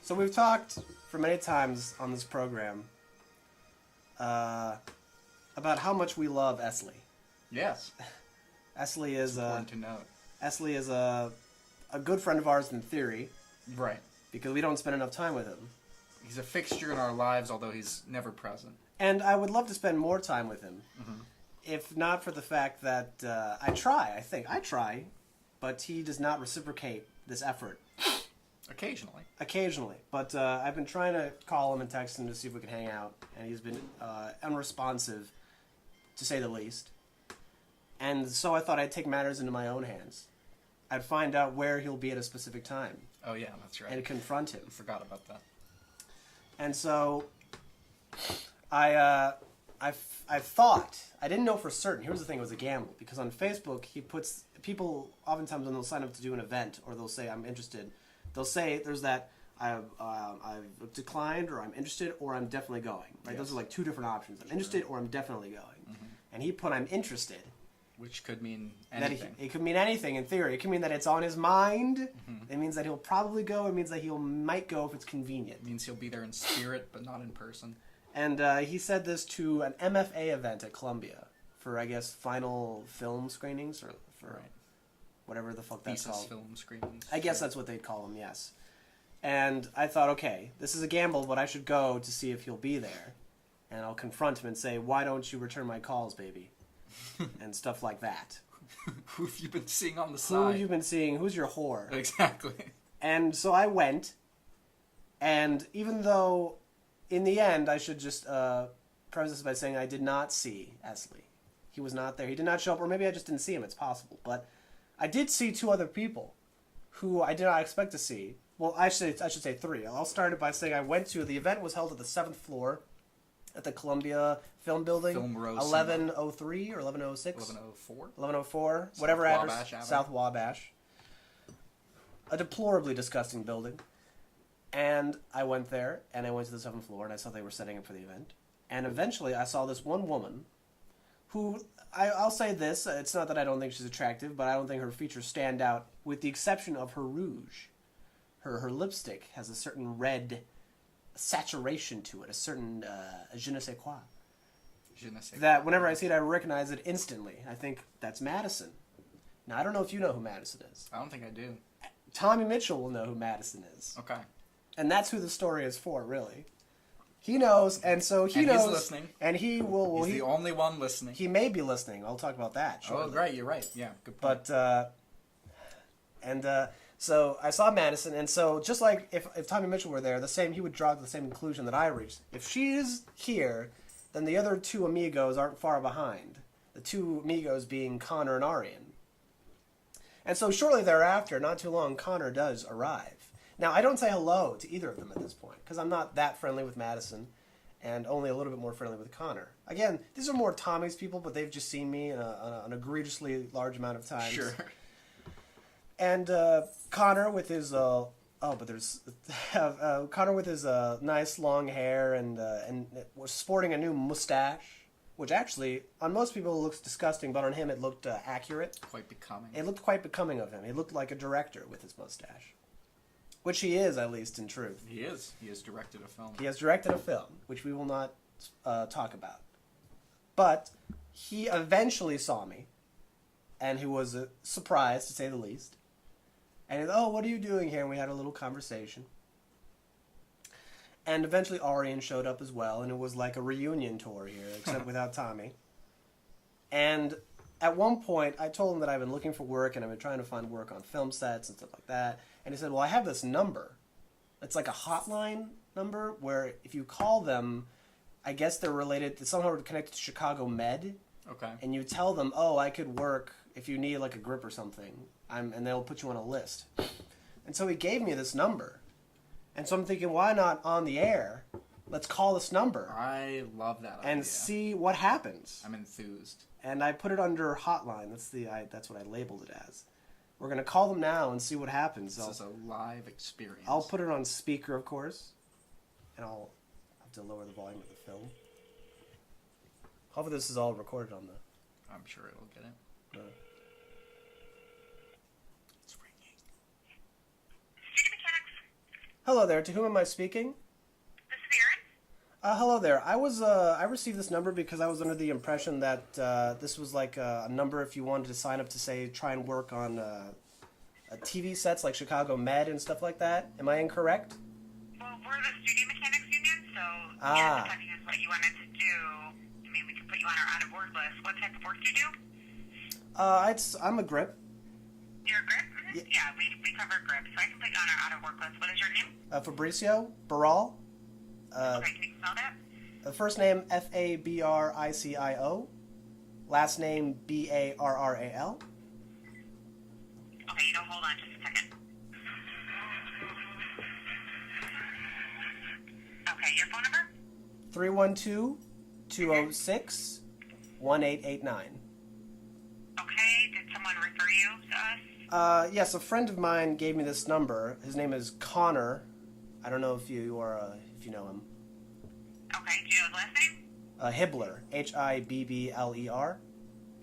So we've talked for many times on this program about how much we love Esley. Yes. Esley is important to note. Esley is a good friend of ours in theory. Right. Because we don't spend enough time with him. He's a fixture in our lives, although he's never present. And I would love to spend more time with him. Mm-hmm. If not for the fact that I try, but he does not reciprocate this effort. Occasionally. But I've been trying to call him and text him to see if we can hang out, and he's been unresponsive, to say the least. And so I thought I'd take matters into my own hands. I'd find out where he'll be at a specific time. Oh, yeah, that's right. And confront him. I forgot about that. And so I thought, I didn't know for certain. Here's the thing, it was a gamble. Because on Facebook, he puts, people oftentimes when they'll sign up to do an event, or they'll say, I'm interested, they'll say there's that, I've declined, or I'm interested, or I'm definitely going. Right? Yes. Those are like two different options. I'm interested, or I'm definitely going. Mm-hmm. And he put, I'm interested. Which could mean anything. It could mean anything in theory. It could mean that it's on his mind. Mm-hmm. It means that he'll probably go. It means that he might go if it's convenient. It means he'll be there in spirit, but not in person. And he said this to an MFA event at Columbia for, I guess, final film screenings, or for right. Whatever the fuck that's Thesis called. film screenings. I guess that's what they'd call them, yes. And I thought, okay, this is a gamble, but I should go to see if he'll be there. And I'll confront him and say, why don't you return my calls, baby? And stuff like that. Who have you been seeing on the side? Who have you been seeing? Who's your whore? Exactly. And so I went, and even though, in the end, I should just preface this by saying I did not see Esley. He was not there. He did not show up, or maybe I just didn't see him. It's possible. But I did see two other people who I did not expect to see. Well, I should say three. I'll start it by saying I went to, the event was held at the 7th floor at the Columbia Film Building, Film Row 1103 or 1106? 1104? 1104, South whatever Wabash address. Avenue. South Wabash. A deplorably disgusting building. And I went there, and I went to the 7th floor, and I saw they were setting up for the event. And eventually I saw this one woman who, I'll say this, it's not that I don't think she's attractive, but I don't think her features stand out, with the exception of her rouge. Her lipstick has a certain red saturation to it, a certain je ne sais quoi. Je ne sais That quoi. whenever I see it, I recognize it instantly. I think that's Madison. Now, I don't know if you know who Madison is. I don't think I do. Tommy Mitchell will know who Madison is. Okay. And that's who the story is for, really. He knows, and so he knows. He's listening. And he will... Well, he's the only one listening. He may be listening. I'll talk about that shortly. Oh, right, you're right. Yeah, good point. But, so I saw Madison, and so just like if Tommy Mitchell were there, he would draw the same conclusion that I reached. If she's here, then the other two amigos aren't far behind. The two amigos being Connor and Orient. And so shortly thereafter, not too long, Connor does arrive. Now, I don't say hello to either of them at this point, because I'm not that friendly with Madison, and only a little bit more friendly with Connor. Again, these are more Tommy's people, but they've just seen me an egregiously large amount of times. Sure. And Connor with his Connor with his nice long hair and was sporting a new mustache, which actually on most people looks disgusting, but on him it looked accurate. Quite becoming. It looked quite becoming of him. He looked like a director with his mustache, which he is, at least in truth. He is. He has directed a film. He has directed a film, which we will not talk about. But he eventually saw me, and he was surprised, to say the least. And he said, oh, what are you doing here? And we had a little conversation. And eventually Orient showed up as well, and it was like a reunion tour here, except without Tommy. And at one point, I told him that I've been looking for work, and I've been trying to find work on film sets and stuff like that. And he said, well, I have this number. It's like a hotline number, where if you call them, I guess they're related, somehow connected to Chicago Med. Okay. And you tell them, oh, I could work if you need like a grip or something. And they'll put you on a list. And so he gave me this number. And so I'm thinking, why not on the air? Let's call this number. I love that idea. And see what happens. I'm enthused. And I put it under hotline. That's what I labeled it as. We're going to call them now and see what happens. This is a live experience. I'll put it on speaker, of course. And I'll have to lower the volume of the film. Hopefully this is all recorded on the... I'm sure it'll get it. It's ringing. Hello there. To whom am I speaking? This is Erin. Hello there. I received this number because I was under the impression that this was like a number if you wanted to sign up to say try and work on TV sets like Chicago Med and stuff like that. Am I incorrect? Well, we're the Studio Mechanics Union, so Ah. depending on what you wanted to do, I mean, we could put you on our out-of-work list. What type of work do you do? I'm a grip. You're a grip? Mm-hmm. Yeah, we cover grip, so I can put you on our out-of-work list. What is your name? Fabricio Barral. Okay, can you spell that? First name Fabricio. Last name Barral. Okay, you don't hold on just a second. Okay, your phone number? 312-206-1889. Okay, did someone refer you to us? Yes, a friend of mine gave me this number. His name is Connor. I don't know if you know him. Okay, do you know his last name? Hibbler, Hibbler. Okay.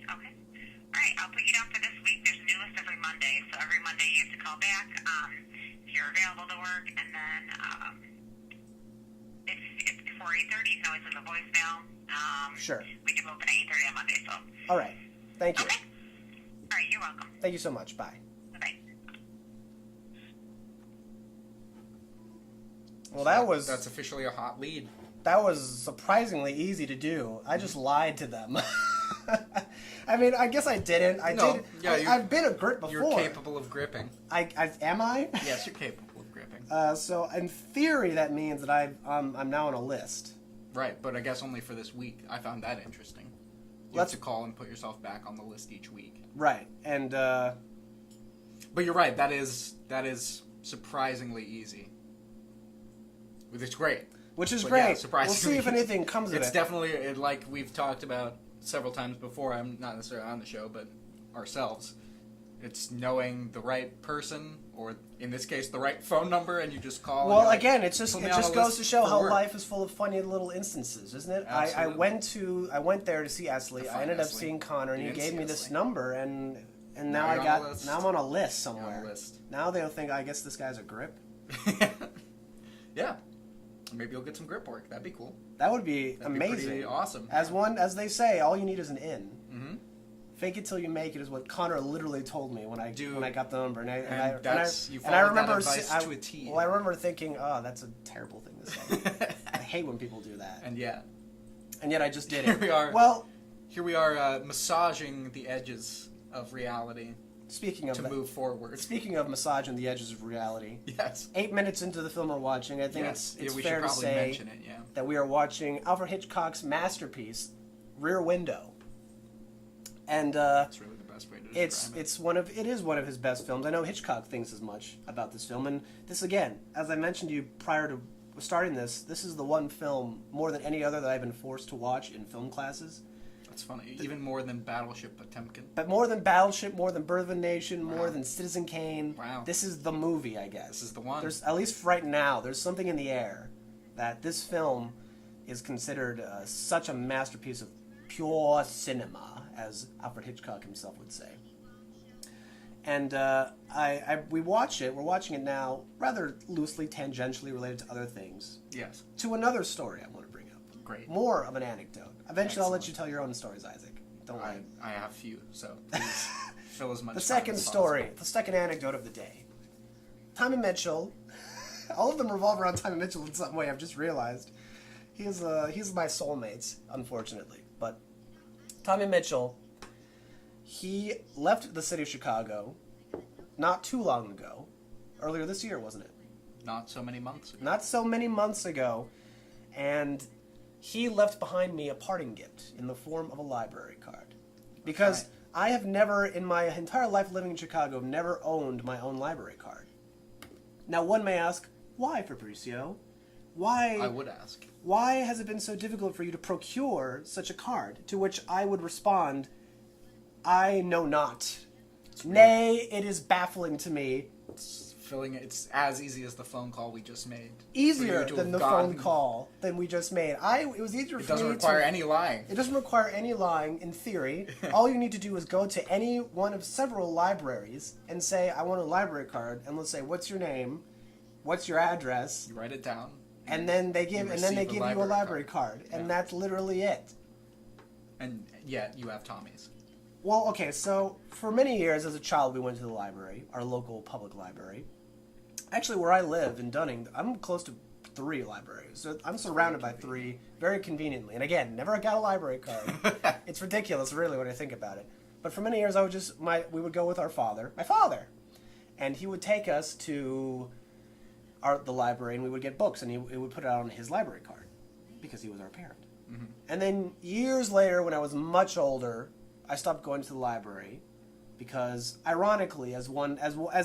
Alright, I'll put you down for this week. There's a new list every Monday, so every Monday you have to call back if you're available to work, and then if it's before 8:30, you can always leave a voicemail. Sure. We can open at 8:30 on Monday, so. All right. Thank you. Okay. Alright, you're welcome. Thank you so much. Bye. Bye-bye. Well, That's officially a hot lead. that was surprisingly easy to do. I just lied to them. I mean, I guess I didn't. I've been a grip before. You're capable of gripping. Am I? Yes, you're capable of gripping. So in theory, that means that I'm now on a list. Right, but I guess only for this week. I found that interesting. You Let's- have to call and put yourself back on the list each week. Right, and But you're right. That is surprisingly easy. It's great. which is But great. yeah, We'll surprisingly see if anything comes of It's it. definitely like we've talked about several times before. I'm not necessarily on the show, but ourselves. It's knowing the right person, or in this case, the right phone number, and you just call. Well, and you're again, like, it just "Put me on a goes list to show for how work." life is full of funny little instances, isn't it? I Absolutely. went there to see Esley. To I ended up find Esley. seeing Connor, and You he didn't gave see me this Esley. number, and now Now I you're on got a list. now I'm on a list You're on somewhere. a list. Now they'll think I guess this guy's a grip. Yeah, maybe you'll get some grip work. That'd be cool. That would be That'd be amazing. pretty awesome. As they say, all you need is an in. Mm-hmm. Fake it till you make it is what Connor literally told me when I got the number, You I followed remember that advice to a T. Well, I remember thinking, oh, that's a terrible thing to say. I hate when people do that, And yeah, and yet I just did Here it. we are. Well, here we are massaging the edges of reality speaking of to that, move forward. speaking of massaging the edges of reality, Yes. 8 minutes into the film we're watching, I think Yes. it's we fair should to probably say mention it. Yeah. that we are watching Alfred Hitchcock's masterpiece, Rear Window, and That's really the best way to describe it. it is one of his best films. I know Hitchcock thinks as much about this film, and this again, as I mentioned to you prior to starting this is the one film more than any other that I've been forced to watch in film classes. That's funny. Even more than Battleship Potemkin. But more than Battleship, more than Birth of a Nation, more Wow. than Citizen Kane. Wow. This is the movie, I guess. This is the one. There's at least right now, there's something in the air that this film is considered such a masterpiece of pure cinema, as Alfred Hitchcock himself would say. And we watch it. We're watching it now, rather loosely, tangentially related to other things. Yes. To another story I want to bring up. Great. More of an anecdote. Eventually, I'll let Excellent. you tell your own stories, Isaac. Don't worry. I have a few, so please fill as much The time second as story, the second anecdote of the day. Tommy Mitchell. All of them revolve around Tommy Mitchell in some way. I've just realized. He's my soulmate, unfortunately. But Tommy Mitchell, he left the city of Chicago not too long ago. Earlier this year, wasn't it? possible. Not so many months ago. Not so many months ago, and he left behind me a parting gift in the form of a library card. Because Right. I have never, in my entire life living in Chicago, never owned my own library card. Now, one may ask, why, Fabricio? I Why, would ask. why has it been so difficult for you to procure such a card? To which I would respond, I know not. Nay, it is baffling to me. It's as easy as the phone call we just made. Easier For you to than have the gotten- phone call than we just made. It was easier It for me doesn't to... require any lying. It doesn't require any lying, in theory. All you need to do is go to any one of several libraries and say, I want a library card, and let's say, what's your name? what's your address? You write it down. And then they give you a library card. And that's literally it. And yet you have Tommy's. Well, okay, so for many years as a child, we went to the library, our local public library. Actually, where I live in Dunning, I'm close to 3 libraries. So I'm surrounded by 3 very conveniently. And again, never got a library card. It's ridiculous, really, when I think about it. But for many years, we would go with my father, and he would take us to the library, and we would get books, and he would put it out on his library card because he was our parent. Mm-hmm. And then years later, when I was much older, I stopped going to the library because, ironically, as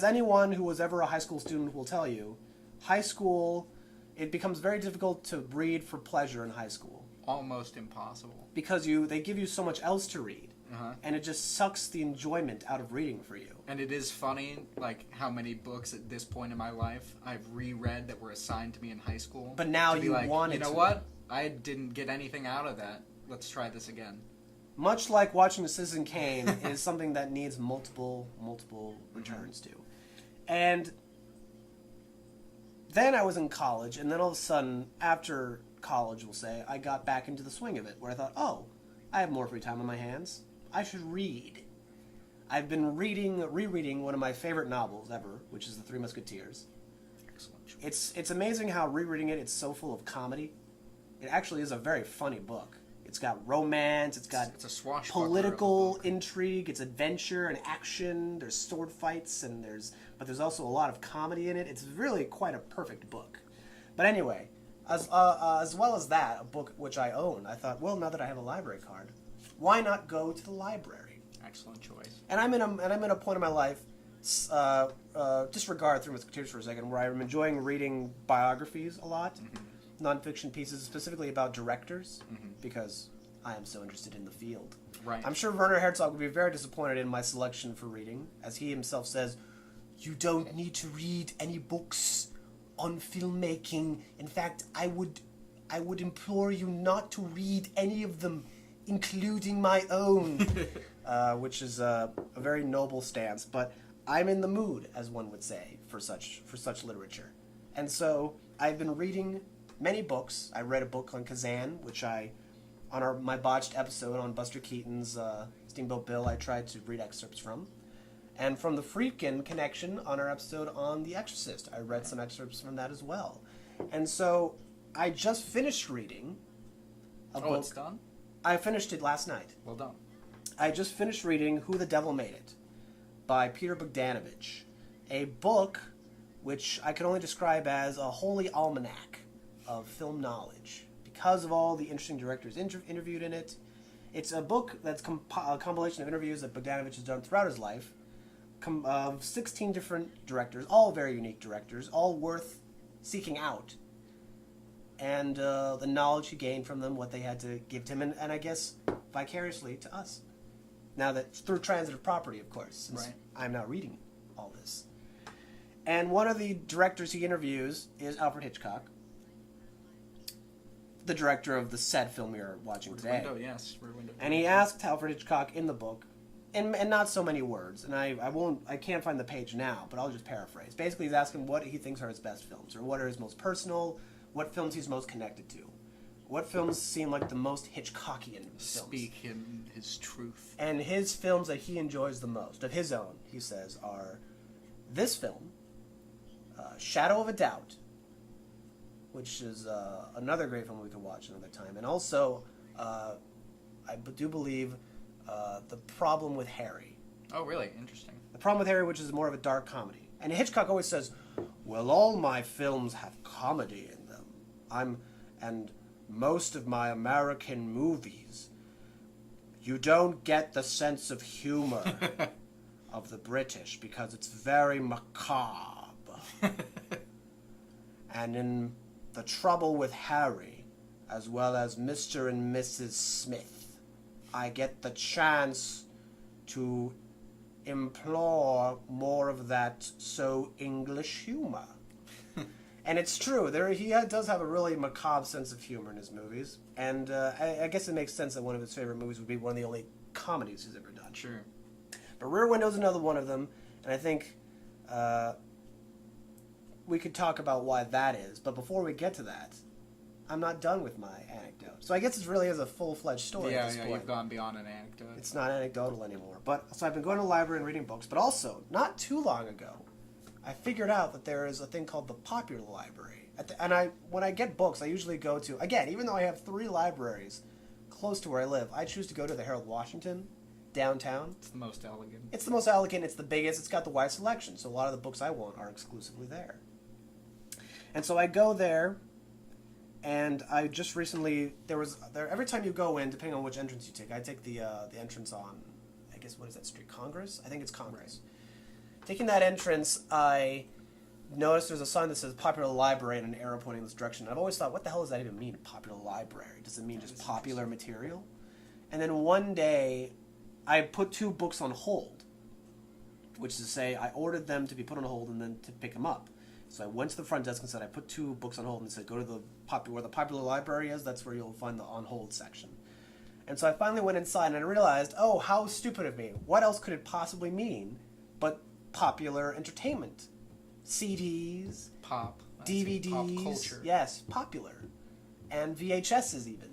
anyone who was ever a high school student will tell you, high school, it becomes very difficult to read for pleasure in high school. Almost impossible. Because they give you so much else to read, and it just sucks the enjoyment out of reading for you. And it is funny, like, how many books at this point in my life I've reread that were assigned to me in high school. But now you want it to. You know what? I didn't get anything out of that. Let's try this again. Much like watching Citizen Kane is something that needs multiple returns to. And then I was in college, and then all of a sudden, after college, we'll say, I got back into the swing of it, where I thought, oh, I have more free time on my hands. I should read. I've been rereading one of my favorite novels ever, which is The Three Musketeers. Excellent. It's amazing how rereading it's so full of comedy. It actually is a very funny book. It's got romance, it's got political intrigue, it's adventure and action, there's sword fights, but there's also a lot of comedy in it. It's really quite a perfect book. But anyway, as well as that, a book which I own, I thought, well, now that I have a library card, why not go to the library? Excellent choice. And I'm in a point in my life, disregard Three Musketeers for a second, where I'm enjoying reading biographies a lot. Mm-hmm. Nonfiction pieces specifically about directors, because I am so interested in the field. Right. I'm sure Werner Herzog would be very disappointed in my selection for reading, as he himself says, you don't need to read any books on filmmaking. In fact, I would implore you not to read any of them, including my own, which is a very noble stance. But I'm in the mood, as one would say, for such literature, and so I've been reading many books. I read a book on Kazan, which on my botched episode on Buster Keaton's Steamboat Bill, I tried to read excerpts from. And from the Friedkin connection on our episode on The Exorcist, I read some excerpts from that as well. And so I just finished reading a book. Oh, it's done? I finished it last night. Well done. I just finished reading Who the Devil Made It by Peter Bogdanovich, a book which I can only describe as a holy almanac of film knowledge because of all the interesting directors interviewed in it. It's a book that's a compilation of interviews that Bogdanovich has done throughout his life of 16 different directors, all very unique directors, all worth seeking out. And the knowledge he gained from them, what they had to give to him, and I guess vicariously to us. Now that through transitive property, of course, since I'm now reading all this. And one of the directors he interviews is Alfred Hitchcock, the director of the said film we are watching today. Window, yes. Window. And he asked Alfred Hitchcock in the book, in not so many words, and I can't find the page now, but I'll just paraphrase. Basically, he's asking what he thinks are his best films, or what are his most personal, what films he's most connected to. What films seem like the most Hitchcockian films? Speak him his truth. And his films that he enjoys the most, of his own, he says, are this film, Shadow of a Doubt, which is another great film we could watch another time. And also, I do believe, The Problem with Harry. Oh, really? Interesting. The Problem with Harry, which is more of a dark comedy. And Hitchcock always says, well, all my films have comedy in them. And most of my American movies, you don't get the sense of humor of the British because it's very macabre. And in The Trouble with Harry, as well as Mr. and Mrs. Smith, I get the chance to implore more of that so English humor. And it's true. He does have a really macabre sense of humor in his movies. And I guess it makes sense that one of his favorite movies would be one of the only comedies he's ever done. Sure. But Rear Window's another one of them. And I think we could talk about why that is. But before we get to that, I'm not done with my anecdote. So I guess it really is a full-fledged story at this point. You've gone beyond an anecdote. It's not anecdotal anymore. So I've been going to the library and reading books, but also, not too long ago, I figured out that there is a thing called the popular library. When I get books, I usually go to, again, even though I have 3 libraries close to where I live, I choose to go to the Harold Washington, downtown. It's the most elegant. It's the most elegant, it's the biggest, it's got the wide selection, so a lot of the books I want are exclusively there. And so I go there, and I just recently, every time you go in, depending on which entrance you take, I take the entrance on, I guess, what is that street, Congress? I think it's Congress. Right. Taking that entrance, I noticed there's a sign that says popular library and an arrow pointing in this direction. I've always thought, what the hell does that even mean, popular library? Does it mean just popular material? And then one day, I put 2 books on hold, which is to say I ordered them to be put on hold and then to pick them up. So I went to the front desk and said, I put 2 books on hold and said, go to where the popular library is, that's where you'll find the on hold section. And so I finally went inside and I realized, oh, how stupid of me. What else could it possibly mean but popular entertainment? CDs, pop, DVDs, pop culture. Yes, popular, and VHSs even.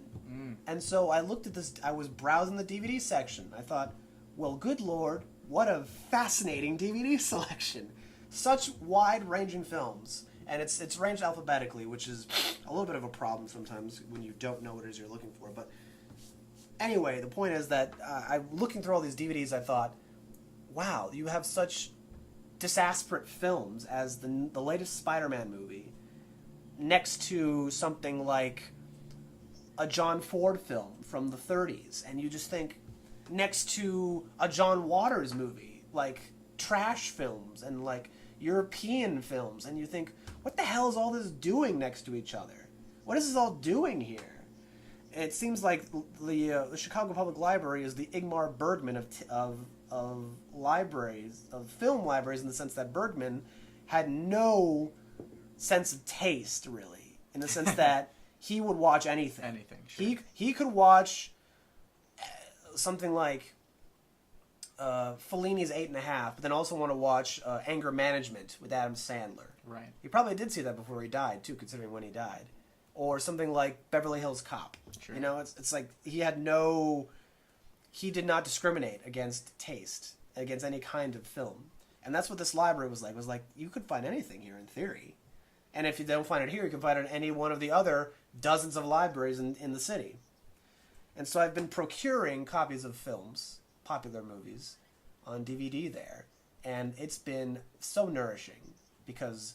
And so I looked at this. I was browsing the DVD section. I thought, well, good Lord, what a fascinating DVD selection! Such wide-ranging films, and it's ranged alphabetically, which is a little bit of a problem sometimes when you don't know what it is you're looking for. But anyway, the point is that I'm looking through all these DVDs. I thought, wow, you have such disparate films as the latest Spider-Man movie next to something like a John Ford film from the 30s, and you just think next to a John Waters movie, like trash films and like European films, and you think, what the hell is all this doing next to each other? What is this all doing here? It seems like the Chicago Public Library is the Ingmar Bergman of libraries, of film libraries, in the sense that Bergman had no sense of taste, really, in the sense that he would watch anything. Anything, sure. He could watch something like Fellini's 8.5, but then also want to watch Anger Management with Adam Sandler. Right. He probably did see that before he died, too, considering when he died. Or something like Beverly Hills Cop. Sure. You know, it's like he did not discriminate against taste, against any kind of film. And that's what this library was like. It was like, you could find anything here in theory. And if you don't find it here, you can find it in any one of the other dozens of libraries in the city. And so I've been procuring copies of films, popular movies, on DVD there. And it's been so nourishing because,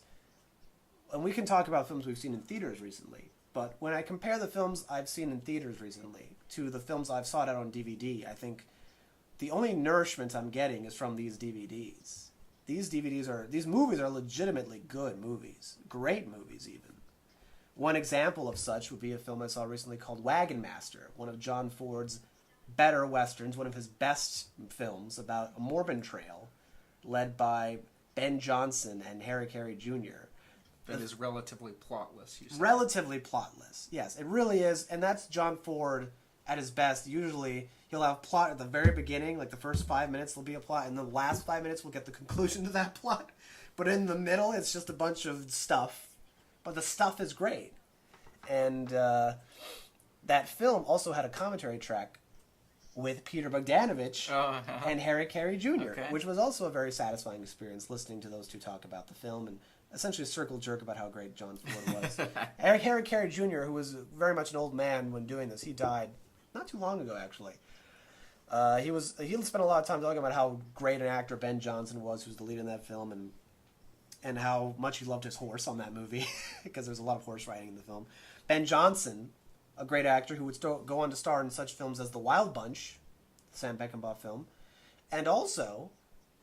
and we can talk about films we've seen in theaters recently, but when I compare the films I've seen in theaters recently to the films I've sought out on DVD, I think the only nourishment I'm getting is from these DVDs. These movies are legitimately good movies. Great movies, even. One example of such would be a film I saw recently called Wagon Master, one of John Ford's better westerns, one of his best films about a Mormon trail led by Ben Johnson and Harry Carey Jr. That is relatively plotless, you said. Relatively plotless, yes. It really is, and that's John Ford at his best. Usually he'll have plot at the very beginning, like the first 5 minutes there'll be a plot, and the last 5 minutes we'll get the conclusion to that plot. But in the middle, it's just a bunch of stuff. But the stuff is great. And that film also had a commentary track with Peter Bogdanovich and Harry Carey Jr., which was also a very satisfying experience, listening to those two talk about the film and essentially a circle jerk about how great John Ford was. Harry Carey Jr., who was very much an old man when doing this, he died not too long ago, actually. He spent a lot of time talking about how great an actor Ben Johnson was, who's the lead in that film, and how much he loved his horse on that movie, because there's a lot of horse riding in the film. Ben Johnson, a great actor who would go on to star in such films as The Wild Bunch, the Sam Peckinpah film, and also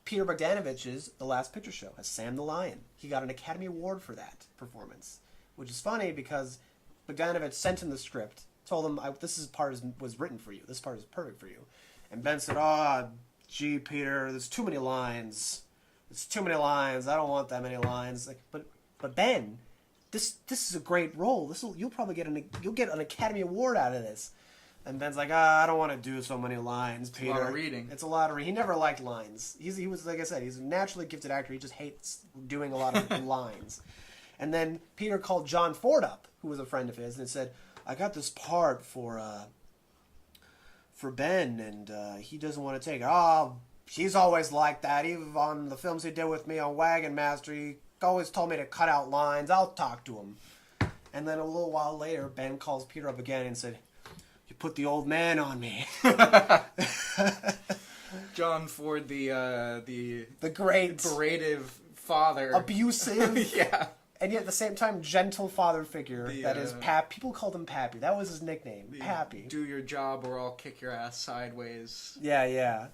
Peter Bogdanovich's The Last Picture Show as Sam the Lion. He got an Academy Award for that performance, which is funny because Bogdanovich sent him the script, told him, this part was written for you, this part is perfect for you. And Ben said, gee, Peter, there's too many lines. There's too many lines. I don't want that many lines. But Ben, this is a great role. You'll probably get an Academy Award out of this. And Ben's like, I don't want to do so many lines, Peter. It's a lot of reading. It's a lot of reading. He never liked lines. He was, like I said, he's a naturally gifted actor. He just hates doing a lot of lines. And then Peter called John Ford up, who was a friend of his, and said, I got this part for Ben, and he doesn't want to take it. Oh, he's always like that. Even on the films he did with me on Wagon Master, he always told me to cut out lines. I'll talk to him. And then a little while later, Ben calls Peter up again and said, you put the old man on me. John Ford, the great, berative father. Abusive. Yeah. And yet at the same time, gentle father figure that is Pap. People called him Pappy. That was his nickname, Pappy. Do your job or I'll kick your ass sideways. Yeah.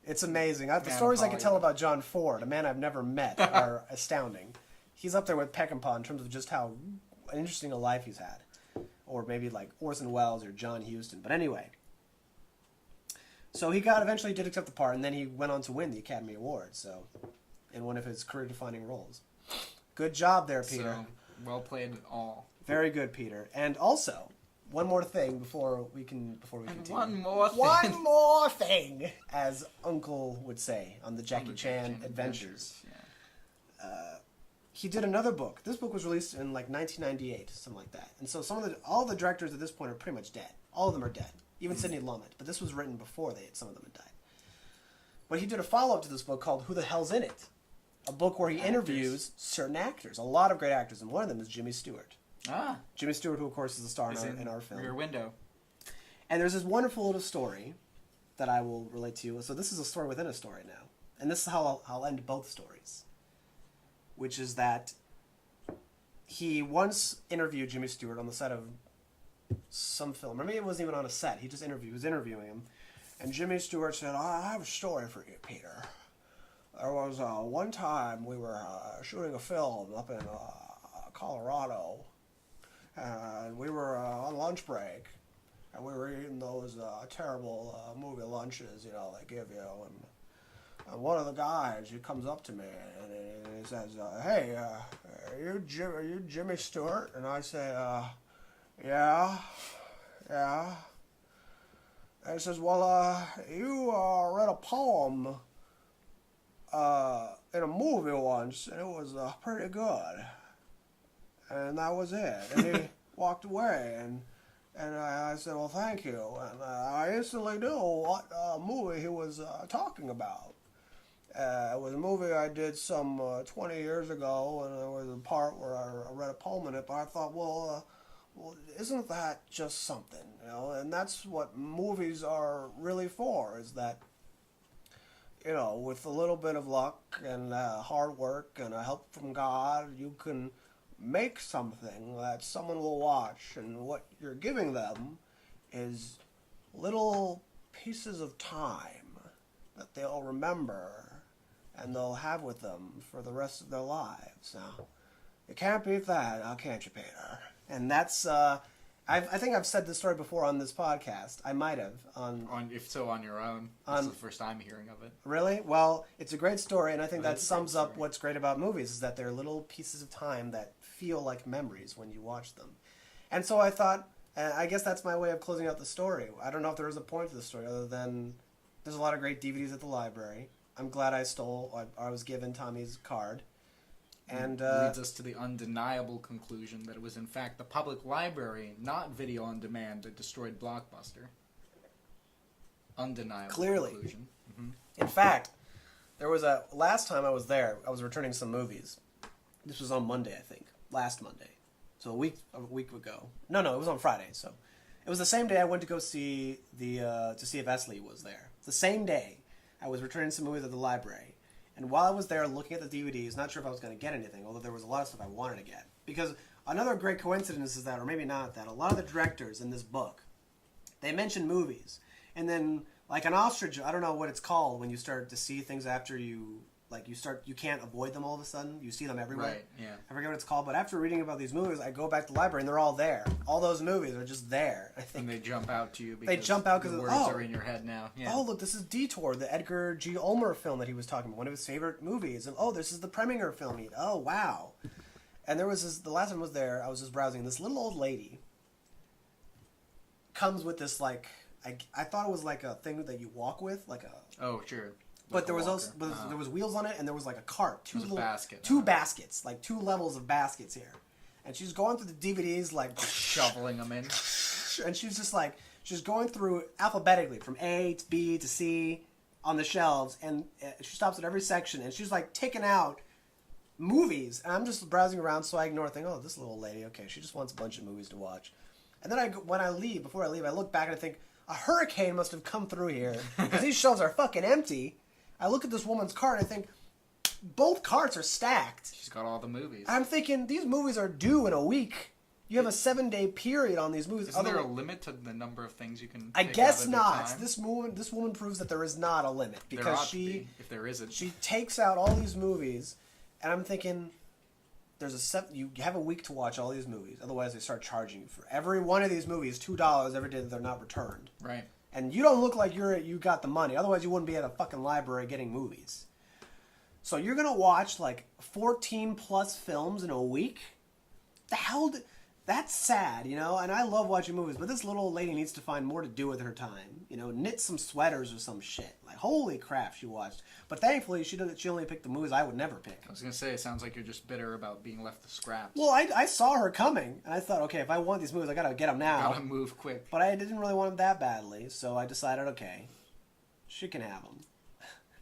It's amazing. The stories I can tell about John Ford, a man I've never met, are astounding. He's up there with Peckinpah in terms of just how interesting a life he's had. Or maybe like Orson Welles or John Huston. But anyway. So he eventually did accept the part, and then he went on to win the Academy Award, so, in one of his career-defining roles. Good job there, Peter. So, well played all. Very good, Peter. And also, one more thing before we continue. One more thing. One more thing, as Uncle would say on the Jackie Chan Adventures. Yeah. He did another book. This book was released in like 1998, something like that. And so all the directors at this point are pretty much dead. All of them are dead. Even Sidney Lumet. But this was written before some of them had died. But he did a follow-up to this book called Who the Hell's in It? A book where he interviews certain actors, a lot of great actors, and one of them is Jimmy Stewart. Ah. Jimmy Stewart, who of course is the star in our film. Rear Window. And there's this wonderful little story that I will relate to you. So this is a story within a story now. And this is how I'll end both stories. Which is that he once interviewed Jimmy Stewart on the set of some film. Or maybe it wasn't even on a set. He was interviewing him. And Jimmy Stewart said, I have a story for you, Peter. There was one time we were shooting a film up in Colorado, and we were on lunch break, and we were eating those terrible movie lunches, they give you, and one of the guys, he comes up to me, and he says, hey, are you Jimmy Stewart? And I say, yeah. And he says, well, you read a poem in a movie once, and it was pretty good. And that was it. And he walked away, and I said, well, thank you. And I instantly knew what movie he was talking about. It was a movie I did some 20 years ago, and there was a part where I read a poem in it, but I thought, well, isn't that just something, And that's what movies are really for, is that, with a little bit of luck and hard work and a help from God, you can make something that someone will watch, and what you're giving them is little pieces of time that they'll remember and they'll have with them for the rest of their lives. Now, you can't beat that, can't you, Peter? And that's, I think I've said this story before on this podcast. I might have. If so, on your own. This is the first time hearing of it. Really? Well, it's a great story, and I think that sums up what's great about movies, is that they're little pieces of time that feel like memories when you watch them. And so I thought, I guess that's my way of closing out the story. I don't know if there was a point to the story other than there's a lot of great DVDs at the library. I'm glad I was given Tommy's card. And leads us to the undeniable conclusion that it was in fact the public library, not video on demand, that destroyed Blockbuster. Undeniable conclusion. Mm-hmm. In fact, there was last time I was there, I was returning some movies. This was on Monday, I think. Last Monday. So a week ago. No, it was on Friday. So it was the same day I went to go see to see if Esley was there. The same day I was returning some movies at the library. And while I was there looking at the DVDs, not sure if I was going to get anything, although there was a lot of stuff I wanted to get. Because another great coincidence is that, or maybe not that, a lot of the directors in this book, they mention movies. And then, like an ostrich, I don't know what it's called when you start to see things after you can't avoid them all of a sudden. You see them everywhere. Right, yeah. I forget what it's called, but after reading about these movies, I go back to the library and they're all there. All those movies are just there, I think. And they jump out to you because the words are in your head now. Yeah. Oh, look, this is Detour, the Edgar G. Ulmer film that he was talking about, one of his favorite movies. And this is the Preminger film. Oh, wow. And there was the last time I was there, I was just browsing. This little old lady comes with this, I thought it was like a thing that you walk with, like a... Oh, sure. But there a was walker. also there was wheels on it, and there was like a cart, There was a basket. two baskets, like 2 levels of baskets here. And she's going through the DVDs like shoveling them in. And she's just like she's going through alphabetically from A to B to C on the shelves, and she stops at every section, and she's like taking out movies, and I'm just browsing around, so I ignore, think, oh, this little lady, okay, she just wants a bunch of movies to watch. And then before I leave, I look back and I think, a hurricane must have come through here, because these shelves are fucking empty. I look at this woman's cart, and I think, both carts are stacked. She's got all the movies. I'm thinking, these movies are due in a week. You have a 7-day period on these movies. Isn't there a limit to the number of things you can I take guess out at a not. time? This woman proves that there is not a limit, There because ought to be, if there isn't. she takes out all these movies, and I'm thinking, you have a week to watch all these movies. Otherwise, they start charging you for every one of these movies $2 every day that they're not returned. Right. And you don't look like you got the money. Otherwise, you wouldn't be at a fucking library getting movies. So you're gonna watch like 14 plus films in a week? The hell? That's sad, you know? And I love watching movies, but this little lady needs to find more to do with her time. You know, knit some sweaters or some shit. Like, holy crap, she watched. But thankfully, she only picked the movies I would never pick. I was going to say, it sounds like you're just bitter about being left to scraps. Well, I saw her coming, and I thought, okay, if I want these movies, I gotta get them now. Gotta move quick. But I didn't really want them that badly, so I decided, okay, she can have them.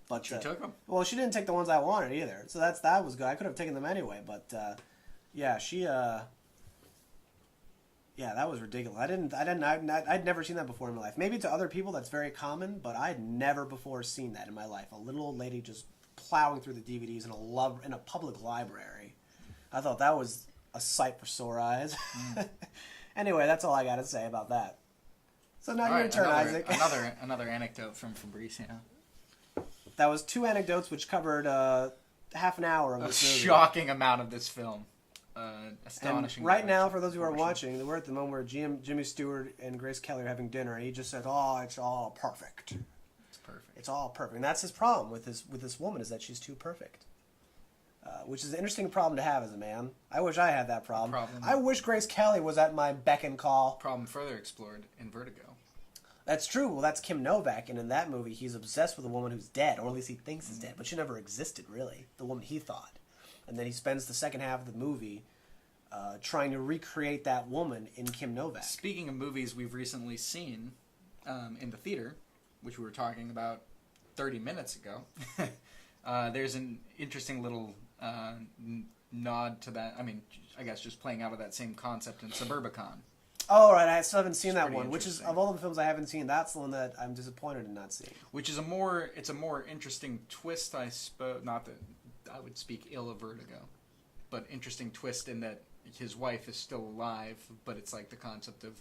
But She took them? Well, she didn't take the ones I wanted either, so that was good. I could have taken them anyway, but yeah, yeah, that was ridiculous. I'd never seen that before in my life. Maybe to other people that's very common, but I'd never before seen that in my life. A little old lady just plowing through the DVDs in a public library. I thought that was a sight for sore eyes. Anyway, that's all I got to say about that. So now your turn, Isaac. Another anecdote from Fabricio. That was 2 anecdotes which covered half an hour of A this movie. shocking amount of this film. Astonishing. And right now, for those who are watching, we're at the moment where Jimmy Stewart and Grace Kelly are having dinner, and he just said, "Oh, it's all perfect. It's perfect. It's all perfect." And that's his problem with this woman, is that she's too perfect. Which is an interesting problem to have as a man. I wish I had that problem. I wish Grace Kelly was at my beck and call. Problem further explored in Vertigo. That's true. Well, that's Kim Novak, and in that movie, he's obsessed with a woman who's dead, or at least he thinks is dead, but she never existed, really. The woman he thought. And then he spends the second half of the movie trying to recreate that woman in Kim Novak. Speaking of movies we've recently seen in the theater, which we were talking about 30 minutes ago, there's an interesting little nod to that. I mean, I guess just playing out of that same concept in Suburbicon. Oh, right. I still haven't seen that pretty one, which is, of all the films I haven't seen, that's the one that I'm disappointed in not seeing. Which is a more interesting twist, I suppose. Not that I would speak ill of Vertigo, but interesting twist in that his wife is still alive, but it's like the concept of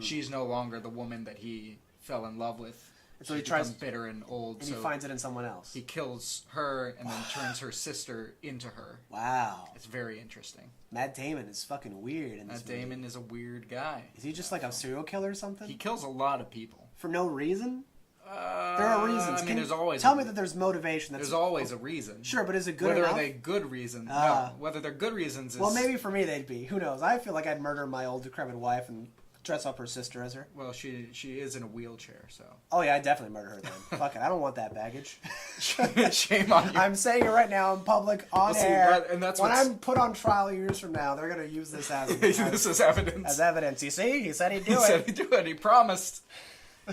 she's no longer the woman that he fell in love with. And so he becomes tries bitter and old, and so he finds it in someone else. he kills her and then turns her sister into her. Wow. It's very interesting. Matt Damon is fucking weird in this Matt Damon is a weird guy. Is he just like a serial killer or something? He kills a lot of people. For no reason? There are reasons. I mean, there's always tell me that there's motivation. There's always a reason. Sure, but is it good Whether enough? are they good reasons? No. Whether they're good reasons is... Well, maybe for me they'd be. Who knows? I feel like I'd murder my old decrepit wife and dress up her sister as her. Well, she is in a wheelchair, so... Oh, yeah, I'd definitely murder her then. Fuck it, I don't want that baggage. Shame on you. I'm saying it right now in public, on Well, see, air. and that's when what's- I'm put on trial years from now, they're going to use this as This is evidence. as evidence. You see? He said he'd do He it. said he'd do it. He promised.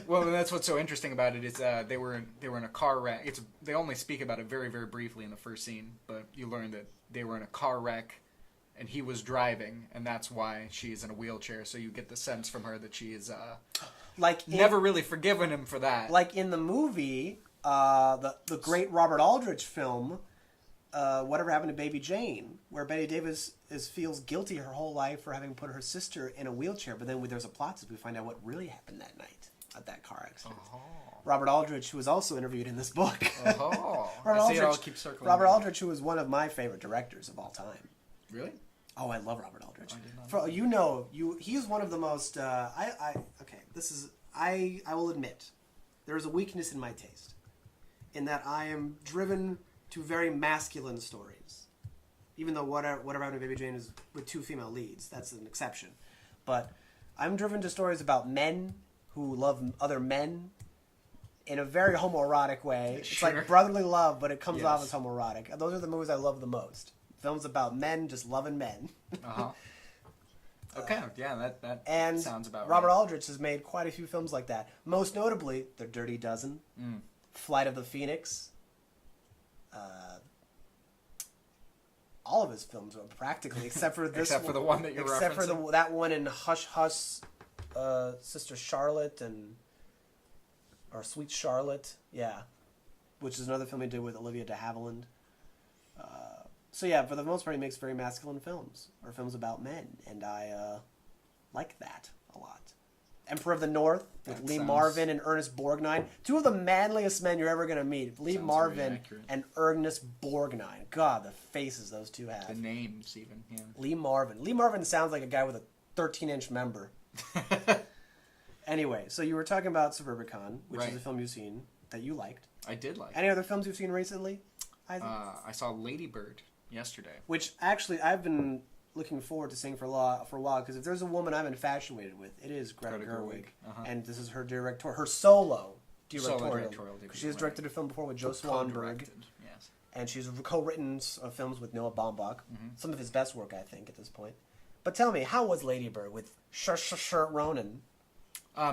Well, and that's what's so interesting about it is they were in a car wreck. They only speak about it very, very briefly in the first scene, but you learn that they were in a car wreck, and he was driving, and that's why she's in a wheelchair. So you get the sense from her that she is never really forgiven him for that. Like in the movie, the great Robert Aldrich film, Whatever Happened to Baby Jane, where Betty Davis feels guilty her whole life for having put her sister in a wheelchair, but then there's a plot twist, we find out what really happened that night at that car accident. Robert Aldrich, who was also interviewed in this book. Robert Aldrich, who is one of my favorite directors of all time. Really? Oh, I love Robert Aldrich. I did not He's one of the most. I will admit, there is a weakness in my taste, in that I am driven to very masculine stories. Even though Whatever Happened to Baby Jane is with 2 female leads, that's an exception. But I'm driven to stories about men who love other men, in a very homoerotic way. It's Sure. like brotherly love, but it comes off Yes. as homoerotic. And those are the movies I love the most. Films about men just loving men. Uh-huh. Okay, yeah, that And sounds about Robert right. Aldrich has made quite a few films like that. Most notably, The Dirty Dozen, Flight of the Phoenix. All of his films are practically, except for this Except for the one that you're except for referencing. that one in Hush Hush, Sister Charlotte or Sweet Charlotte, yeah, which is another film he did with Olivia de Havilland. So yeah, for the most part, he makes very masculine films, or films about men, and I like that a lot. Emperor of the North with That Lee sounds- Marvin and Ernest Borgnine, two of the manliest men you're ever going to meet. Lee Sounds very Marvin accurate. and Ernest Borgnine. God, the faces those two have. The names, even. Yeah. Lee Marvin. Lee Marvin sounds like a guy with a 13-inch member. Anyway, so you were talking about Suburbicon, which Right. is a film you've seen that you liked. I did like. Any other films you've seen recently, Isaac? I saw Lady Bird yesterday. Which actually I've been looking forward to seeing for a while, because if there's a woman I'm infatuated with, it is Greta Greta Gerwig. Gerwig, uh-huh. And this is her her solo directorial. directorial debut, She has right. directed a film before with Joe Swanberg, Co-directed, yes. and she's co-written films with Noah Baumbach. Mm-hmm. Some of his best work, I think, at this point. But tell me, how was Lady Bird with Ronan?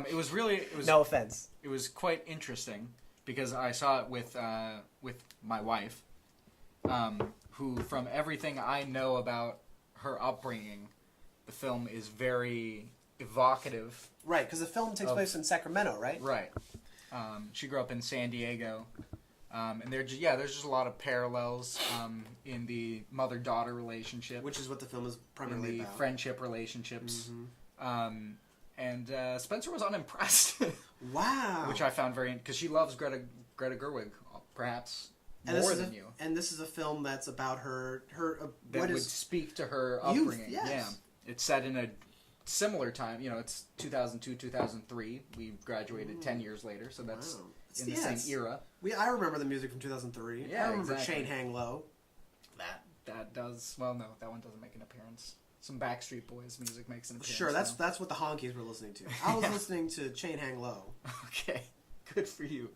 It was really. It was. No offense. It was quite interesting because I saw it with my wife, who, from everything I know about her upbringing, the film is very evocative. Right, because the film takes place in Sacramento, right? Right. She grew up in San Diego, and there's just a lot of parallels in the mother-daughter relationship, Which is what the film is in primarily the about. friendship relationships. Mm-hmm. And Spencer was unimpressed, Wow. which I found very because she loves Greta Gerwig, perhaps and more this than is you. And this is a film that's about her That what would is speak to her youth, upbringing. yes. Yeah, it's set in a similar time. You know, it's 2002, 2003. We graduated 10 years later, so that's Wow. in the Yes. same era. I remember the music from 2003. Yeah, I remember exactly. Chain Hang Low. That does well. No, that one doesn't make an appearance. Some Backstreet Boys music makes an appearance. Sure, though. that's what the honkies were listening to. I was Yeah. listening to Chain Hang Low Okay, good for you.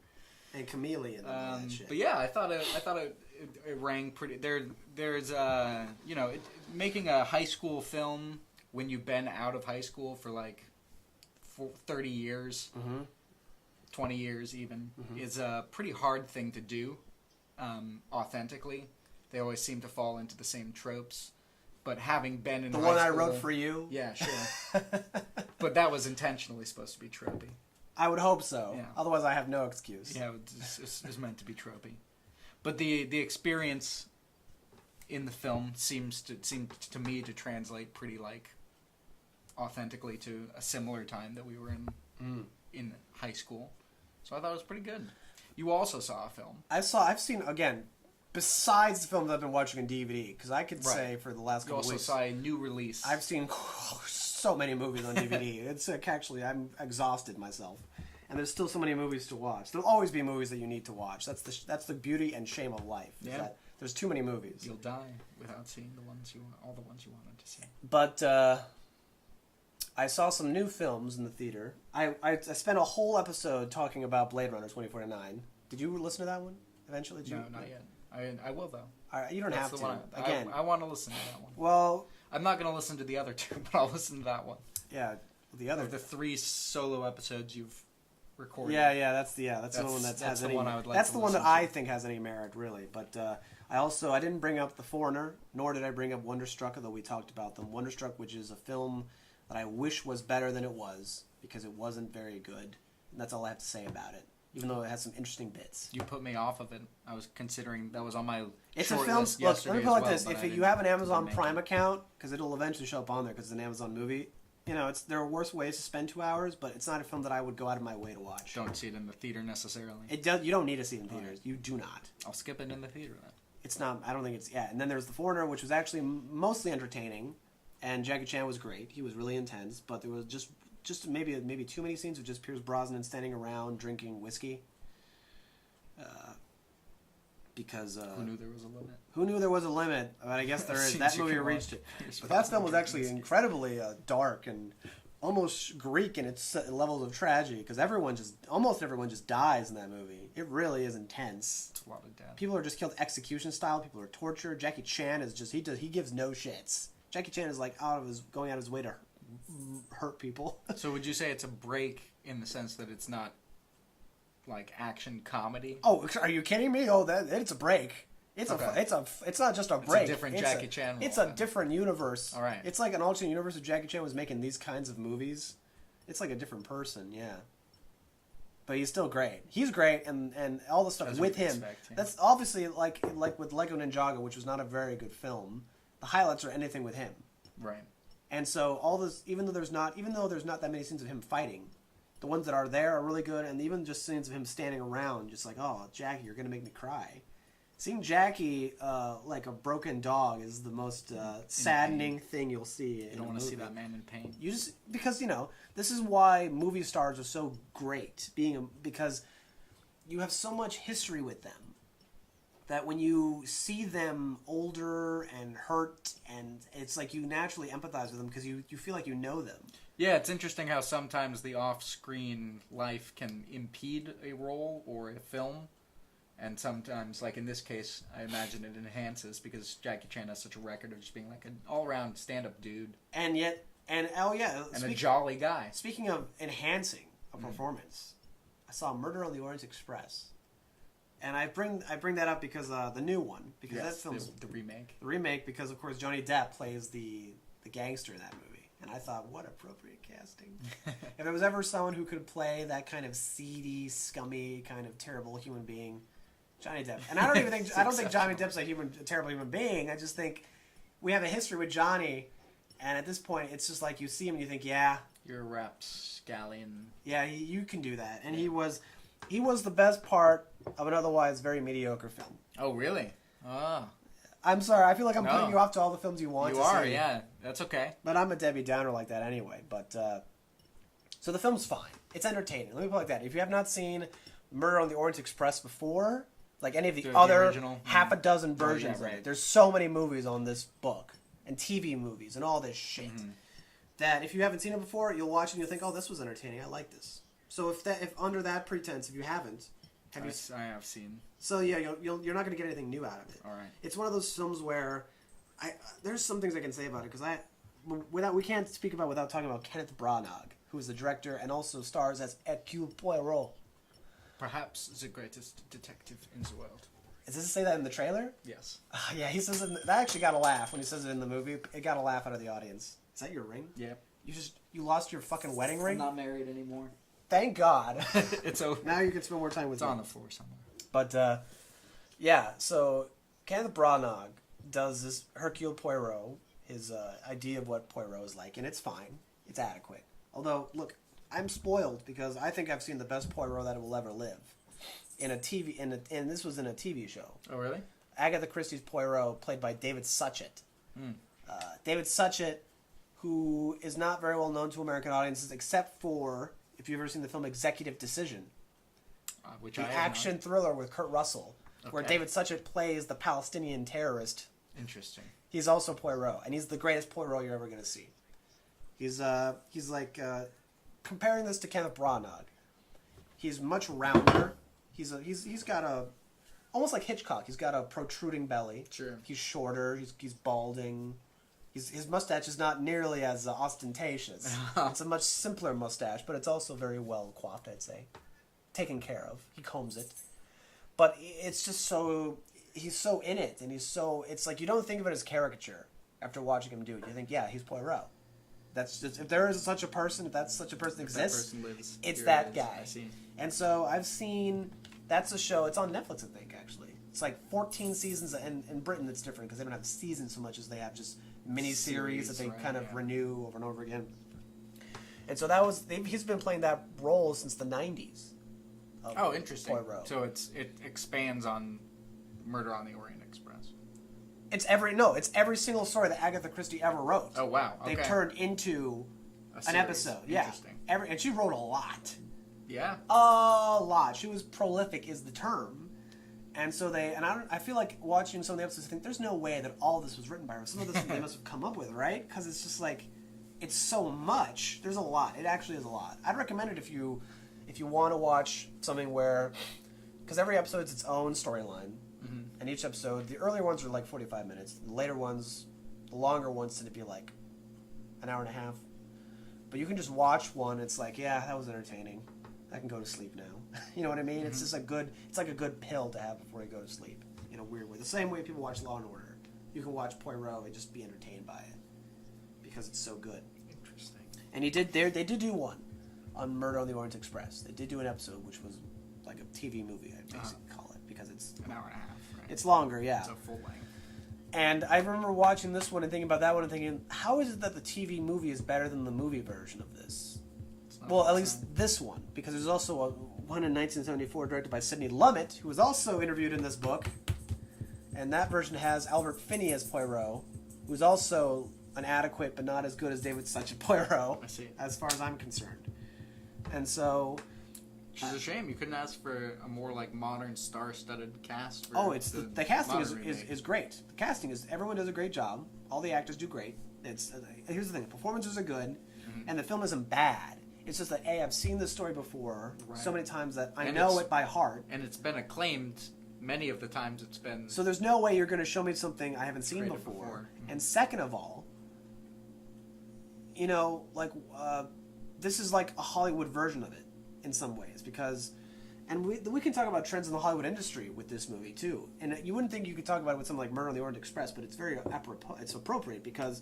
and Chameleon and all that shit. But yeah, I thought it rang pretty. There's making a high school film when you've been out of high school for like 30 years, 20 years even, is a pretty hard thing to do authentically. They always seem to fall into the same tropes. But having been in The high one I school, wrote for you. yeah, sure. But that was intentionally supposed to be tropey. I would hope so. Yeah. Otherwise, I have no excuse. Yeah, it was meant to be tropey. But the experience in the film seemed to me to translate pretty like authentically to a similar time that we were in high school. So I thought it was pretty good. You also saw a film. I've seen, again, besides the films I've been watching on DVD, because I could Right. say for the last You couple also weeks, saw a new release. I've seen so many movies on DVD. It's actually, I'm exhausted myself. And there's still so many movies to watch. There'll always be movies that you need to watch. That's the beauty and shame of life. is Yeah. that there's too many movies. You'll die without seeing all the ones you wanted to see. But I saw some new films in the theater. I spent a whole episode talking about Blade Runner 2049. Did you listen to that one eventually? Did No, you? not yet. I will though. You don't That's have the to. one Again, I want to listen to that one. well, I'm not going to listen to the other two, but I'll listen to that one. yeah, the other. Of the 3 solo episodes you've recorded. Yeah, that's the one that That's has the any. one I would like that's to the one that listen to. I think has any merit, really. But I didn't bring up The Foreigner, nor did I bring up Wonderstruck, although we talked about them. Wonderstruck, which is a film that I wish was better than it was because it wasn't very good, and that's all I have to say about it. Even though it has some interesting bits. You put me off of it. I was considering that was on my It's a short film. list Look, let yesterday me put it like as well, this: but I if you didn't- have an Amazon didn't make Prime it. account, because it'll eventually show up on there because it's an Amazon movie. You know, there are worse ways to spend 2 hours, but it's not a film that I would go out of my way to watch. Don't see it in the theater necessarily. You don't need to see it in theaters. You do not. I'll skip it in the theater then. It's not. I don't think it's. Yeah. And then there's The Foreigner, which was actually mostly entertaining, and Jackie Chan was great. He was really intense, but there was just maybe too many scenes with just Pierce Brosnan standing around drinking whiskey. Because Who knew there was a limit? who knew there was a limit? But I guess there is. Scenes That you movie can reached watch. it. But that film was actually Whiskey. incredibly dark and almost Greek in its levels of tragedy, because almost everyone just dies in that movie. It really is intense. It's a lot of death. People are just killed execution style. People are tortured. Jackie Chan is just he gives no shits. Jackie Chan is like going out of his way to hurt people. So would you say it's a break in the sense that it's not like action comedy? Oh, are you kidding me? Oh, it's a break. It's not just a break. It's a different Jackie Chan role, It's a different universe. All right. It's like an alternate universe if Jackie Chan was making these kinds of movies. It's like a different person, yeah. But he's still great. He's great, and all the stuff As with we him. expect, yeah. That's obviously like with Lego Ninjago, which was not a very good film. The highlights are anything with him. Right. And so all this, even though there's not that many scenes of him fighting, the ones that are there are really good, and even just scenes of him standing around, just like, oh, Jackie, you're gonna make me cry. Seeing Jackie like a broken dog is the most saddening thing you'll see. You don't want to see that man in pain. You just because this is why movie stars are so great, because you have so much history with them that when you see them older and hurt, and it's like you naturally empathize with them because you feel like you know them. Yeah, it's interesting how sometimes the off-screen life can impede a role or a film. And sometimes, like in this case, I imagine it enhances because Jackie Chan has such a record of just being like an all-around stand-up dude. And a jolly guy. Speaking of enhancing a performance, I saw Murder on the Orient Express. And I bring that up because the new one, because that film's the remake. The remake, because of course Johnny Depp plays the gangster in that movie. And I thought, what appropriate casting. If there was ever someone who could play that kind of seedy, scummy, kind of terrible human being, Johnny Depp. And I don't think Johnny Depp's a terrible human being. I just think we have a history with Johnny, and at this point, it's just like you see him and you think, yeah, you're a rapscallion. Yeah, you can do that. And he was the best part of an otherwise very mediocre film. Oh, really? Oh. I'm sorry. I feel like I'm putting you off to all the films you want to see. You are, yeah. That's okay. But I'm a Debbie Downer like that anyway. But so the film's fine. It's entertaining. Let me put it like that. If you have not seen Murder on the Orient Express before, like any of the other original, half a dozen versions of it, there's so many movies on this book and TV movies and all this shit that if you haven't seen it before, you'll watch it and you'll think, oh, this was entertaining. I like this. So if under that pretense, if you haven't, I have seen. So yeah, you're not going to get anything new out of it. All right. It's one of those films where there's some things I can say about it because we can't speak about without talking about Kenneth Branagh, who is the director and also stars as Hercule Poirot. Perhaps the greatest detective in the world. Does it say that in the trailer? Yes. Yeah, he says that actually got a laugh when he says it in the movie. It got a laugh out of the audience. Is that your ring? Yeah. You lost your fucking wedding ring? I'm not married anymore. Thank God. It's over. Now you can spend more time with It's me. on the floor somewhere. But yeah, so Kenneth Branagh does this Hercule Poirot, his idea of what Poirot is like, and it's fine. It's adequate. Although, look, I'm spoiled because I think I've seen the best Poirot that will ever live. And this was in a TV show. Oh, really? Agatha Christie's Poirot, played by David Suchet. David Suchet, who is not very well known to American audiences, except for if you've ever seen the film Executive Decision, Which the I have action thriller with Kurt Russell, where Okay. David Suchet plays the Palestinian terrorist. not. Interesting. He's also Poirot, and he's the greatest Poirot you're ever going to see. He's like comparing this to Kenneth Branagh. He's much rounder. He's got a almost like Hitchcock. He's got a protruding belly. Sure. He's shorter. He's balding. His mustache is not nearly as ostentatious. It's a much simpler mustache, but it's also very well coiffed, I'd say. Taken care of. He combs it. But it's just so... He's so in it, and it's like you don't think of it as caricature after watching him do it. You think, yeah, he's Poirot. That's just... If there is such a person, if that's such a person exists, That person lives. it's Here that it is. guy. I see. And so I've seen... That's a show... It's on Netflix, I think, actually. It's like 14 seasons, and in Britain it's different because they don't have seasons so much as they have just mini-series that they Series, kind of right, renew over and over again. And so he's been playing that role since the 90s. Oh, interesting. Poirot. So it expands on Murder on the Orient Express. It's every single story that Agatha Christie ever wrote. Oh, wow. Okay. They've turned into A an series. episode. Yeah. Interesting. And she wrote a lot. Yeah. A lot. She was prolific is the term. And so I feel like watching some of the episodes, I think there's no way that all this was written by her. Some of this they must have come up with, right? Because it's just like, it's so much. There's a lot. It actually is a lot. I'd recommend it if you want to watch something where, because every episode is its own storyline, and each episode, the earlier ones are like 45 minutes. The later ones, the longer ones tend to be like an hour and a half. But you can just watch one. It's like, yeah, that was entertaining. I can go to sleep now. You know what I mean? It's just it's like a good pill to have before you go to sleep in a weird way. The same way people watch Law and Order. You can watch Poirot and just be entertained by it because it's so good. Interesting. And they did do one on Murder on the Orient Express. They did do an episode which was like a TV movie, I basically call it, because it's an hour and a half. Right? It's longer, yeah. It's a full length. And I remember watching this one and thinking about that one and thinking, how is it that the TV movie is better than the movie version of this? Well, at least this one, because there's also one in 1974 directed by Sidney Lumet, who was also interviewed in this book. And that version has Albert Finney as Poirot, who's also an adequate but not as good as David Suchet Poirot, I see. as far as I'm concerned. And so... Which is a shame. You couldn't ask for a more like modern, star-studded cast. For it's the casting is great. The casting is everyone does a great job. All the actors do great. It's here's the thing: the performances are good, and the film isn't bad. It's just that I've seen this story before so many times that I know it by heart, and it's been acclaimed many of the times it's been. So there's no way you're going to show me something I haven't seen before. And second of all, you know, like this is like a Hollywood version of it. In some ways, because, and we can talk about trends in the Hollywood industry with this movie too. And you wouldn't think you could talk about it with something like Murder on the Orient Express, but it's very apropos. It's appropriate because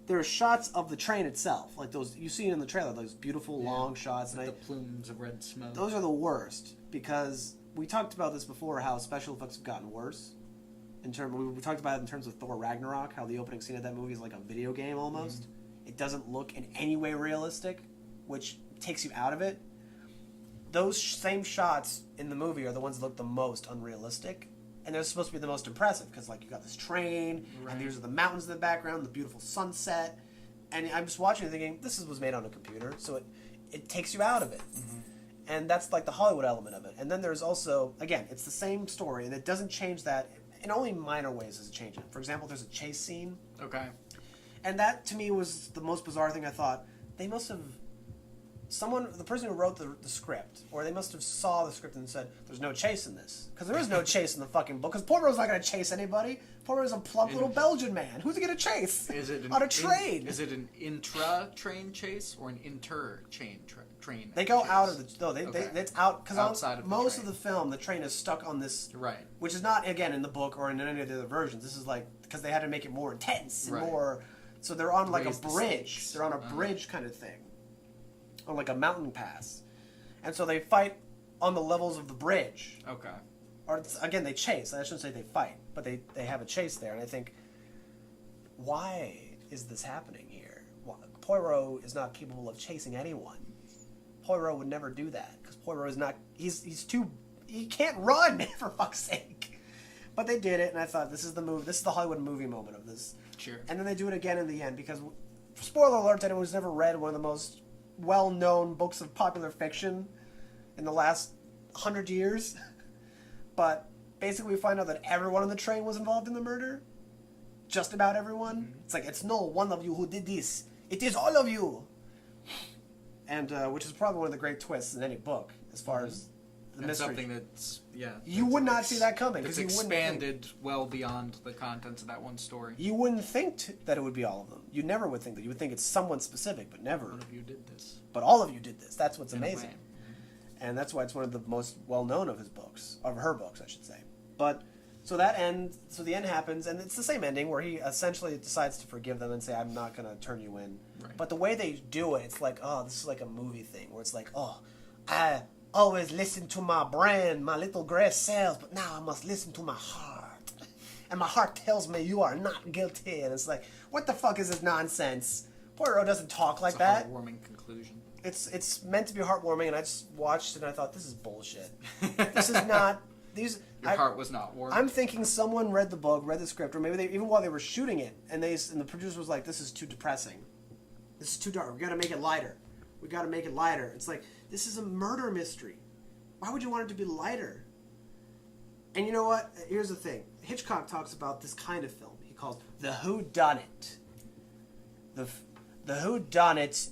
there are shots of the train itself, like those you see in the trailer, those beautiful long shots, and the plumes of red smoke. Those are the worst because we talked about this before, how special effects have gotten worse. We talked about it in terms of Thor Ragnarok, how the opening scene of that movie is like a video game almost. It doesn't look in any way realistic, which takes you out of it. Those same shots in the movie are the ones that look the most unrealistic, and they're supposed to be the most impressive because, like, you got this train, and these are the mountains in the background, the beautiful sunset, and I'm just watching and thinking, this was made on a computer, so it takes you out of it, and that's like the Hollywood element of it. And then there's also, again, it's the same story, and it doesn't change that in only minor ways. Does it change it? For example, there's a chase scene, and that to me was the most bizarre thing. I thought they must have. The person who wrote the script, or they must have saw the script and said, there's no chase in this. Because there is no chase in the fucking book. Because Poirot's not going to chase anybody. Poirot's a plump little Belgian man. Who's he going to chase? On a train? Is it an intra-train chase or an inter-train train? They go out of the... No, it's out... Because most of the film, the train is stuck on this... Right. Which is not, again, in the book or in any of the other versions. This is like... Because they had to make it more intense and more... So they're on like a bridge. They're on a bridge kind of thing. On like a mountain pass, and so they fight on the levels of the bridge. Or again, they chase. I shouldn't say they fight, but they have a chase there. And I think, why is this happening here? Poirot is not capable of chasing anyone. Poirot would never do that because Poirot is not. He's too. He can't run for fuck's sake. But they did it, and I thought this is the move. This is the Hollywood movie moment of this. Sure. And then they do it again in the end because, spoiler alert, to anyone who's never read one of the most well-known books of popular fiction in the last 100 years. But basically we find out that everyone on the train was involved in the murder. Just about everyone. It's like, it's no one of you who did this. It is all of you. And which is probably one of the great twists in any book as far as the mystery. Something that's, you would not see that coming. It's expanded well beyond the contents of that one story. You wouldn't think that it would be all of them. You never would think that. You would think it's someone specific, but never. All of you did this. But all of you did this. That's what's amazing. And that's why it's one of the most well-known of his books. Of her books, I should say. But, so the end happens, and it's the same ending where he essentially decides to forgive them and say, I'm not going to turn you in. Right. But the way they do it, it's like, oh, this is like a movie thing, where it's like, oh, I always listen to my brain, my little gray cells, but now I must listen to my heart. And my heart tells me you are not guilty. And it's like, what the fuck is this nonsense? Poirot doesn't talk like that. It's a heartwarming conclusion. It's meant to be heartwarming, and I just watched it and I thought, this is bullshit. This is not... Your heart was not warm. I'm thinking someone read the book, read the script, or maybe even while they were shooting it, and the producer was like, this is too depressing. This is too dark. We got to make it lighter. We got to make it lighter. It's like, this is a murder mystery. Why would you want it to be lighter? And you know what? Here's the thing. Hitchcock talks about this kind of film. He calls the whodunit. The whodunit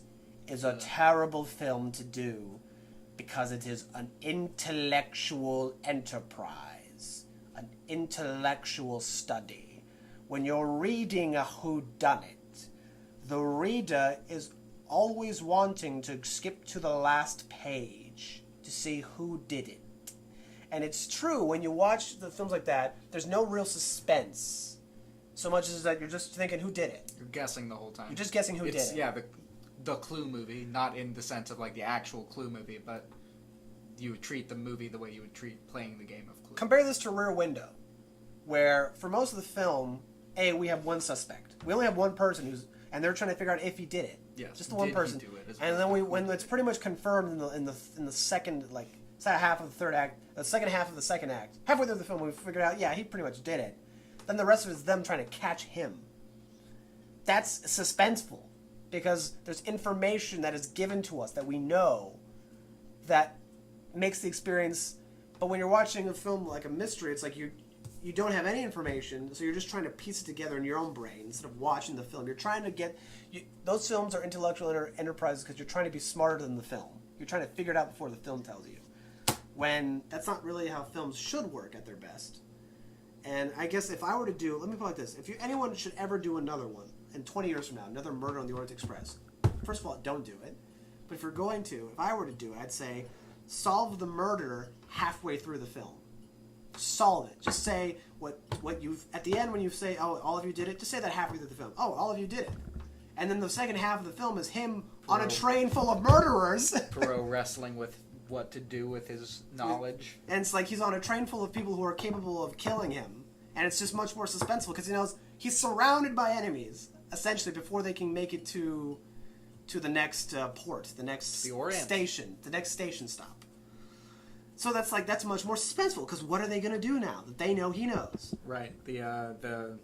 is a terrible film to do because it is an intellectual enterprise, an intellectual study. When you're reading a whodunit, the reader is always wanting to skip to the last page to see who did it. And it's true, when you watch the films like that, there's no real suspense. So much as that you're just thinking, who did it? You're guessing the whole time. You're just guessing who did it. Yeah, the Clue movie, not in the sense of like the actual Clue movie, but you would treat the movie the way you would treat playing the game of Clue. Compare this to Rear Window, where for most of the film, we have one suspect. We only have one person and they're trying to figure out if he did it. Yes, just the one person. He do it, and then when it's pretty much confirmed in the second half of the third act, the second half of the second act, halfway through the film, we figured out, he pretty much did it. Then the rest of it is them trying to catch him. That's suspenseful, because there's information that is given to us that we know that makes the experience. But when you're watching a film like a mystery, it's like you don't have any information, so you're just trying to piece it together in your own brain instead of watching the film. You're trying to get... those films are intellectual enterprises because you're trying to be smarter than the film. You're trying to figure it out before the film tells you. When that's not really how films should work at their best. And I guess if I were to do... Let me put it like this. If anyone should ever do another one, in 20 years from now, another Murder on the Orient Express, first of all, don't do it. But if you're going to, if I were to do it, I'd say solve the murder halfway through the film. Solve it. Just say what you've... At the end, when you say, oh, all of you did it, just say that halfway through the film. Oh, all of you did it. And then the second half of the film is him on a train full of murderers. Pro wrestling with what to do with his knowledge. And it's like he's on a train full of people who are capable of killing him. And it's just much more suspenseful because he knows he's surrounded by enemies, essentially, before they can make it to the next port, the Orient station, the next station stop. So that's much more suspenseful, because what are they going to do now that they know he knows? Right. The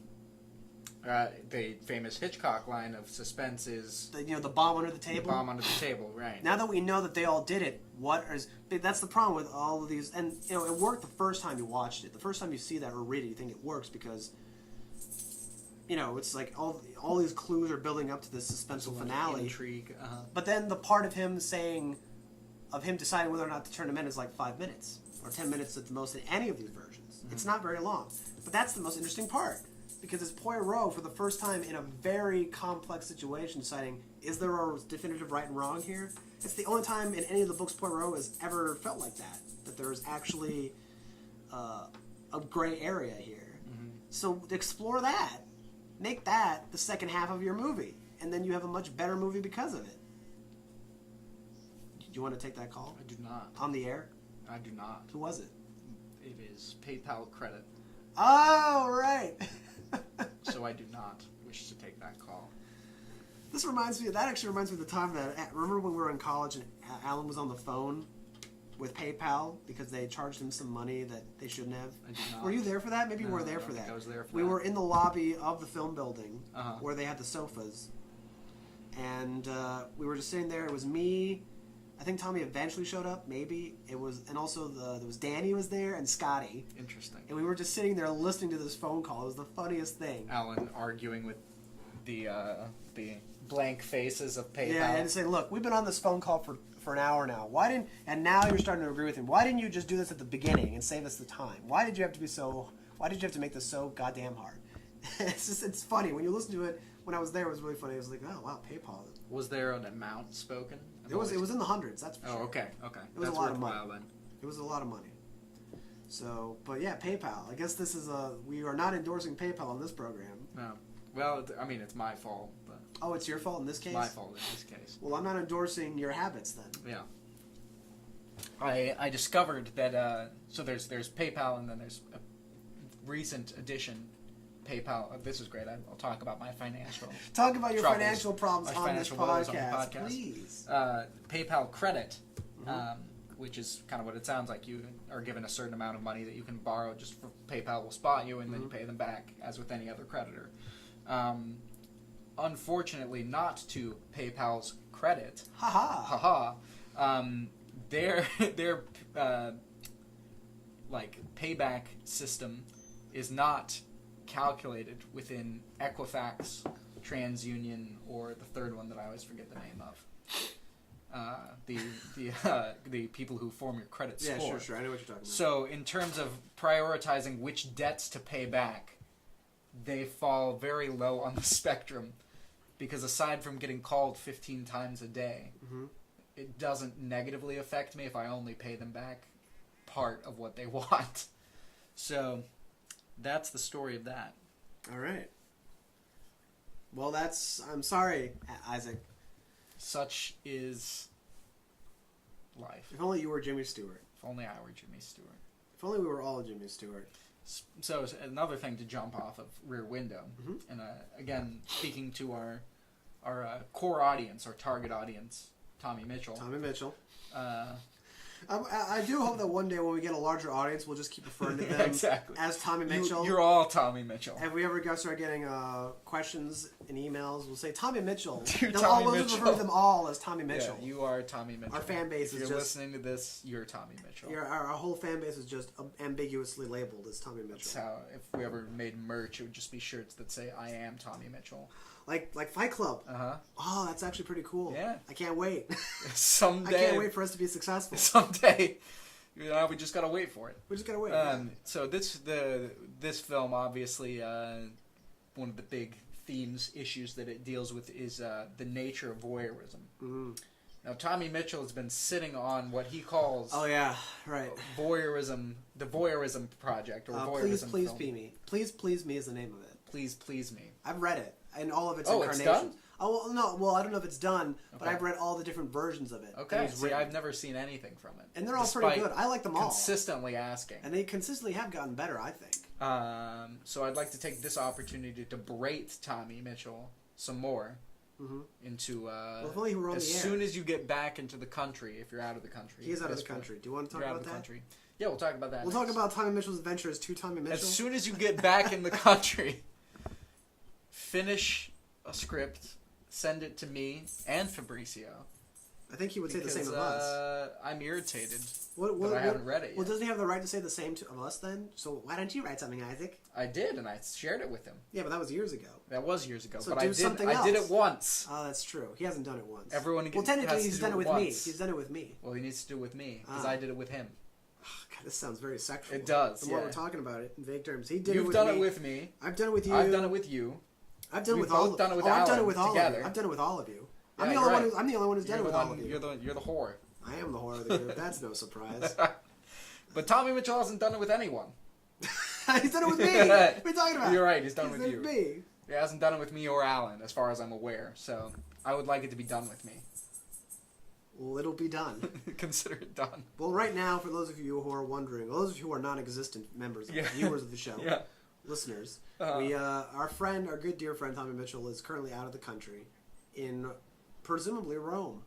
famous Hitchcock line of suspense is... the bomb under the table? The bomb under the table, right. Now that we know that they all did it, that's the problem with all of these... And, it worked the first time you watched it. The first time you see that or read it, you think it works because, it's like all these clues are building up to this suspenseful finale. Intrigue. Uh-huh. But then the part of him deciding whether or not to turn him in is like 5 minutes. Or 10 minutes at the most in any of these versions. Mm-hmm. It's not very long. But that's the most interesting part. Because it's Poirot, for the first time in a very complex situation, deciding, is there a definitive right and wrong here? It's the only time in any of the books Poirot has ever felt like that. That there is actually a gray area here. Mm-hmm. So explore that. Make that the second half of your movie. And then you have a much better movie because of it. Do you want to take that call? I do not. On the air? I do not. Who was it? It is PayPal credit. Oh, right. So I do not wish to take that call. That actually reminds me of the time that, remember when we were in college and Alan was on the phone with PayPal because they charged him some money that they shouldn't have? I did not. Were you there for that? Maybe you were there for that. I was there for that. We were in the lobby of the film building uh-huh. where they had the sofas. And we were just sitting there. It was me. I think Tommy eventually showed up, maybe. There was Danny was there and Scotty. Interesting. And we were just sitting there listening to this phone call. It was the funniest thing. Alan arguing with the blank faces of PayPal. Yeah, and saying, look, we've been on this phone call for an hour now. And now you're starting to agree with him. Why didn't you just do this at the beginning and save us the time? Why did you have to make this so goddamn hard? It's funny. When you listen to it, when I was there, it was really funny. I was like, oh, wow, PayPal. Was there an amount spoken? It was in the hundreds, that's for sure. Oh, okay. It was a lot of money. Then. It was a lot of money. So, but yeah, PayPal. I guess we are not endorsing PayPal on this program. No. Well, I mean, it's my fault. But oh, it's your fault in this case? My fault in this case. Well, I'm not endorsing your habits then. Yeah. I discovered that, so there's PayPal and then there's a recent addition, PayPal. This is great. I'll talk about my financial Talk about your troubles, financial problems on this podcast, please. PayPal credit, which is kind of what it sounds like. You are given a certain amount of money that you can borrow just for PayPal will spot you, and then you pay them back as with any other creditor. Unfortunately, not to PayPal's credit. Haha. Their payback system is not calculated within Equifax TransUnion, or the third one that I always forget the name of. The people who form your credit score. Yeah, sure. I know what you're talking about. So in terms of prioritizing which debts to pay back, they fall very low on the spectrum, because aside from getting called 15 times a day, it doesn't negatively affect me if I only pay them back part of what they want. So that's the story of that. All right. Well, I'm sorry, Isaac. Such is life. If only you were Jimmy Stewart. If only I were Jimmy Stewart. If only we were all Jimmy Stewart. So another thing to jump off of Rear Window, and again, speaking to our core audience, our target audience, Tommy Mitchell. I do hope that one day when we get a larger audience, we'll just keep referring to them as Tommy Mitchell. You're all Tommy Mitchell. If we ever start getting questions and emails, we'll say Tommy Mitchell. We'll just refer to them all as Tommy Mitchell. Yeah, you are Tommy Mitchell. Our fan base if is you're just... listening to this, you're Tommy Mitchell. Our whole fan base is just ambiguously labeled as Tommy Mitchell. That's how, if we ever made merch, it would just be shirts that say, I am Tommy Mitchell. Like Fight Club. Oh, that's actually pretty cool. Yeah. I can't wait. Someday. I can't wait for us to be successful. Someday. We just gotta wait for it. We just gotta wait. So this film, obviously, one of the big issues that it deals with is the nature of voyeurism. Now, Tommy Mitchell has been sitting on what he calls voyeurism, the Voyeurism Project, or Voyeurism Please film. Be Me. Please Me is the name of it. Please Me. I've read it in all of its incarnations. It's done? Oh, well, no. Well, I don't know if it's done, but I've read all the different versions of it. Okay. See, I've never seen anything from it. And they're all pretty good. I like them all. Consistently asking. And they consistently have gotten better, I think. So I'd like to take this opportunity to berate Tommy Mitchell some more into as soon as you get back into the country, if you're out of the country. He is out of the country. Do you want to talk about that? Country. Yeah, we'll talk about that. We'll talk about Tommy Mitchell's adventures to Tommy Mitchell. As soon as you get back in the country, finish a script, send it to me and Fabricio. I think he would say the same of us. I'm irritated that I haven't read it yet. Well, doesn't he have the right to say the same of us then? So why don't you write something, Isaac? I did, and I shared it with him. Yeah, but that was years ago. That was years ago. So but do I did. something I did else. it once. Oh, that's true. He hasn't done it once. Well, technically, he's done it with me. He's done it with me. Well, he needs to do it with me because I did it with him. God, this sounds very sexual. It does. The more we're talking about it in vague terms, he did it with me. You've done it with me. I've done it with you. I've done it with you. I've done it with all. I've done it with all of you. I've done it with all of you. I'm the only one who's done it with all of you. You're the whore. I am the whore of the group. That's no surprise. But Tommy Mitchell hasn't done it with anyone. He's done it with me. What are you talking about? You're right. He's done it with you. Me. He hasn't done it with me or Alan, as far as I'm aware. So I would like it to be done with me. Well, it'll be done. Consider it done. Well, right now, for those of you who are wondering, those of you who are non-existent members, viewers of the show, listeners, our good dear friend Tommy Mitchell is currently out of the country in presumably Rome.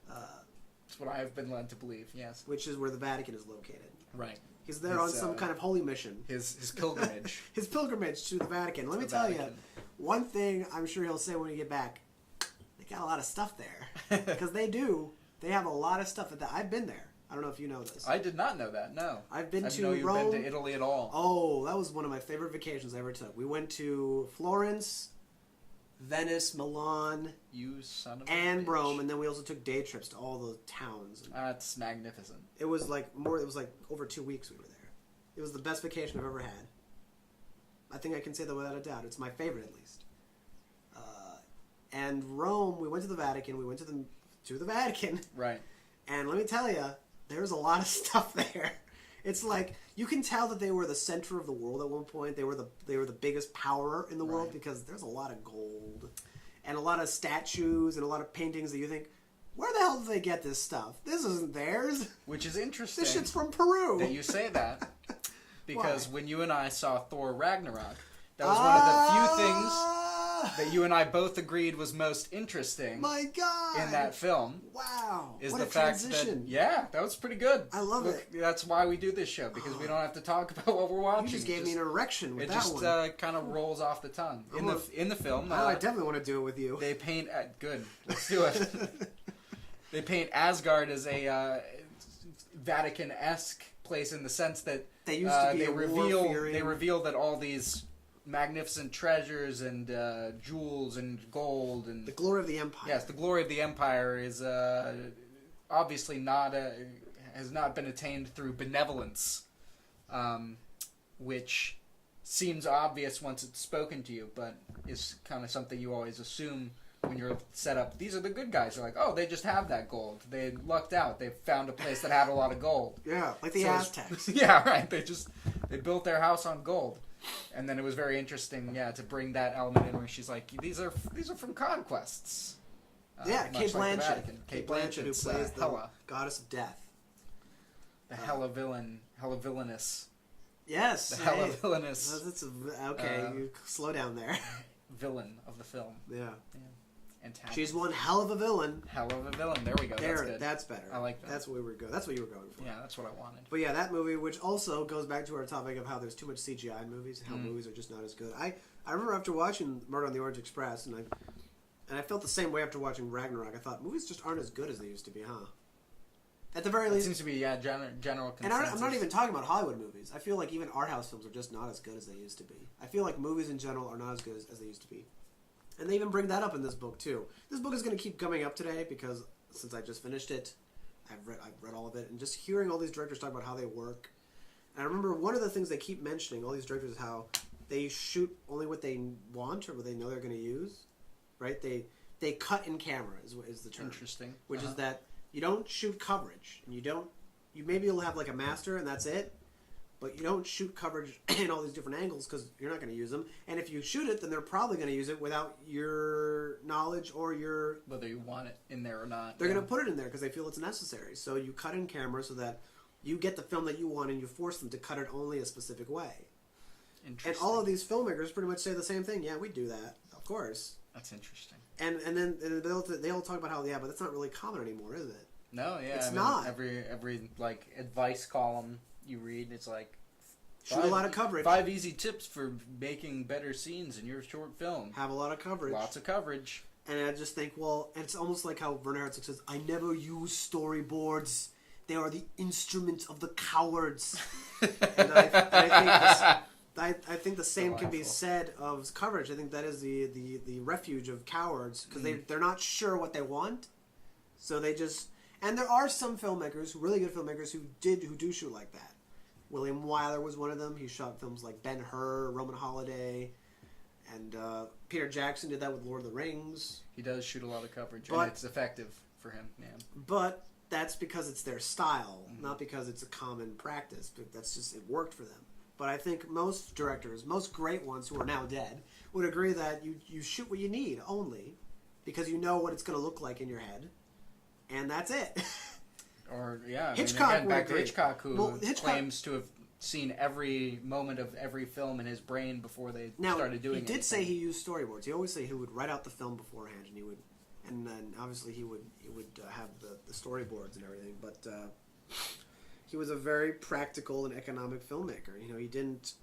That's what I've been led to believe, yes. Which is where the Vatican is located. Right. He's there on some kind of holy mission. His pilgrimage. His pilgrimage to the Vatican. Let me tell you, one thing I'm sure he'll say when you get back, they got a lot of stuff there. Because they do. They have a lot of stuff. I've been there. I don't know if you know this. I did not know that, no. I've been to Rome. I didn't know you've been to Italy at all. Oh, that was one of my favorite vacations I ever took. We went to Florence, Venice, Milan, you son of and Rome, and then we also took day trips to all the towns. That's magnificent. It was like over 2 weeks we were there. It was the best vacation I've ever had. I think I can say that without a doubt. It's my favorite, at least. And Rome, we went to the Vatican. We went to the Vatican. Right. And let me tell you, there's a lot of stuff there. It's like you can tell that they were the center of the world at one point. They were the biggest power in the world because there's a lot of gold and a lot of statues and a lot of paintings that you think, where the hell did they get this stuff? This isn't theirs. Which is interesting. This shit's from Peru. That you say that. Because when you and I saw Thor Ragnarok, that was one of the few things that you and I both agreed was most interesting. My God! In that film. Wow! Is what the a fact transition. that was pretty good. I love it. That's why we do this show, because we don't have to talk about what we're watching. You just gave me an erection with that one. It just kind of rolls off the tongue. In the film. I definitely want to do it with you. They paint good. Let's do it. They paint Asgard as a Vatican-esque place in the sense that they used to be they reveal that all these magnificent treasures and jewels and gold and The glory of the empire. yes, the glory of the empire is obviously not has not been attained through benevolence, which seems obvious once it's spoken to you, but is kind of something you always assume when you're set up. These are the good guys. They're like, oh, they just have that gold. They lucked out. They found a place that had a lot of gold. Yeah, like the So Aztecs. yeah, right. They built their house on gold. And then it was very interesting, to bring that element in where she's like, these are from conquests. Yeah, much Kate like the Blanchett. Vatican. Kate Blanchett, who plays the Hela, goddess of death. the Hela villainous, Yes. the Hela hey. villainous Okay, you slow down there. villain of the film. Yeah. Antagonist. She's one hell of a villain. Hell of a villain. There we go. There, that's good. that's better. I like that. That's what That's what you were going for. Yeah, that's what I wanted. But yeah, that movie, which also goes back to our topic of how there's too much CGI in movies, and how movies are just not as good. I remember after watching Murder on the Orient Express, and I felt the same way after watching Ragnarok. I thought movies just aren't as good as they used to be, huh? At the very It least, seems to be general consensus. and I'm not even talking about Hollywood movies. I feel like even art house films are just not as good as they used to be. I feel like movies in general are not as good as they used to be. And they even bring that up in this book too. This book is going to keep coming up today because since I just finished it, I've read all of it, and just hearing all these directors talk about how they work. And I remember one of the things they keep mentioning, all these directors, is how they shoot only what they want or what they know they're going to use. Right? They cut in camera is the term. Interesting. Which is that you don't shoot coverage, and you maybe you'll have like a master and that's it. But you don't shoot coverage in all these different angles because you're not going to use them. And if you shoot it, then they're probably going to use it without your knowledge or your... Whether you want it in there or not. They're going to put it in there because they feel it's necessary. So you cut in camera so that you get the film that you want and you force them to cut it only a specific way. Interesting. And all of these filmmakers pretty much say the same thing. Yeah, we do that. Of course. That's interesting. And then they all talk about how, but that's not really common anymore, is it? No, yeah. It's I mean, not. Every like advice column you read, it's like Shoot a lot of coverage. 5 easy tips for making better scenes in your short film. Have a lot of coverage. Lots of coverage. And I just think, well, and it's almost like how Werner Herzog says, I never use storyboards. They are the instruments of the cowards. And I think the same can be said of coverage. I think that is the refuge of cowards because they're not sure what they want. So they just... And there are some filmmakers, really good filmmakers, who do shoot like that. William Wyler was one of them. He shot films like Ben-Hur, Roman Holiday, and Peter Jackson did that with Lord of the Rings. He does shoot a lot of coverage, But- and it's effective for him. Yeah. But that's because it's their style, not because it's a common practice. But that's just, it worked for them. But I think most directors, most great ones who are now dead, would agree that you shoot what you need only because you know what it's going to look like in your head, and that's it. Or yeah, Hitchcock I mean, again, would back to agree. Hitchcock, who Well, Hitchcock- claims to have seen every moment of every film in his brain before they Now, started doing it. He did say he used storyboards. He always say he would write out the film beforehand, and and then obviously he would have the storyboards and everything. But he was a very practical and economic filmmaker. You know, he didn't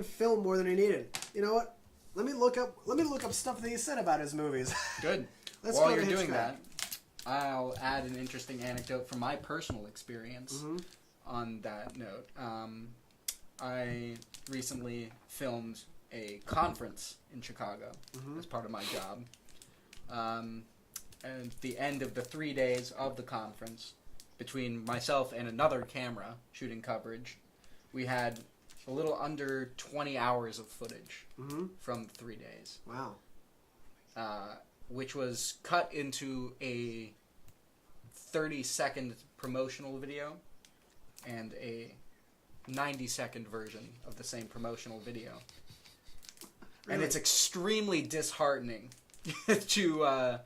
film more than he needed. You know what? Let me look up stuff that he said about his movies. Good. Let's While go to you're doing Hitchcock. that, I'll add an interesting anecdote from my personal experience on that note. I recently filmed a conference in Chicago as part of my job. And at the end of the 3 days of the conference, between myself and another camera shooting coverage, we had a little under 20 hours of footage from 3 days. Wow. Which was cut into a 30-second promotional video and a 90-second version of the same promotional video. Really? And it's extremely disheartening to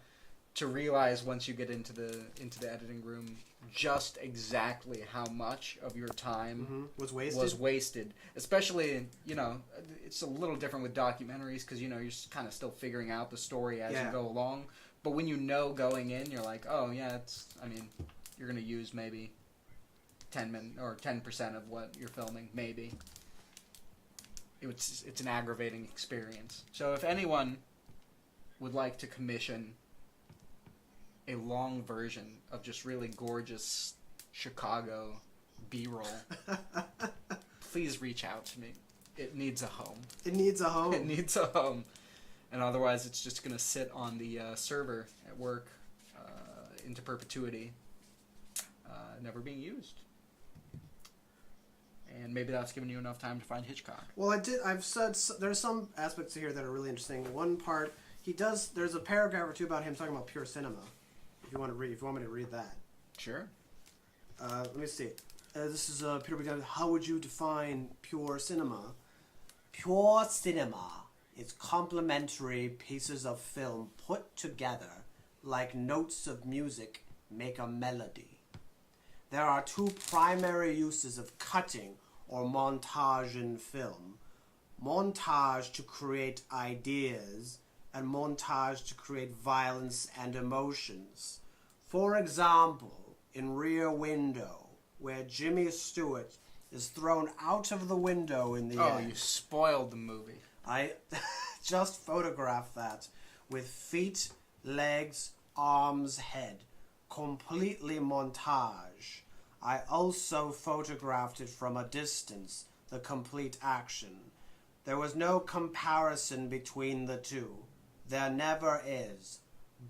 realize once you get into the editing room just exactly how much of your time Was wasted. Especially, you know, it's a little different with documentaries because, you know, you're kind of still figuring out the story as you go along. But when you know going in, you're like, oh, yeah, you're going to use maybe 10% of what you're filming, maybe. It's an aggravating experience. So if anyone would like to commission a long version of just really gorgeous Chicago B-roll, please reach out to me. it needs a home. It needs a home. It needs a home. And otherwise, it's just going to sit on the server at work into perpetuity, never being used. And maybe that's given you enough time to find Hitchcock. Well, I've said there's some aspects here that are really interesting. One part, there's a paragraph or two about him talking about pure cinema. If you want me to read that. Sure. Let me see. This is Peter Bogdanovich. How would you define pure cinema? Pure cinema is complementary pieces of film put together like notes of music make a melody. There are two primary uses of cutting or montage in film. Montage to create ideas and montage to create violence and emotions. For example, in Rear Window, where Jimmy Stewart is thrown out of the window in the end. Oh, you spoiled the movie. I just photographed that with feet, legs, arms, head. Completely montage. I also photographed it from a distance, the complete action. There was no comparison between the two. There never is.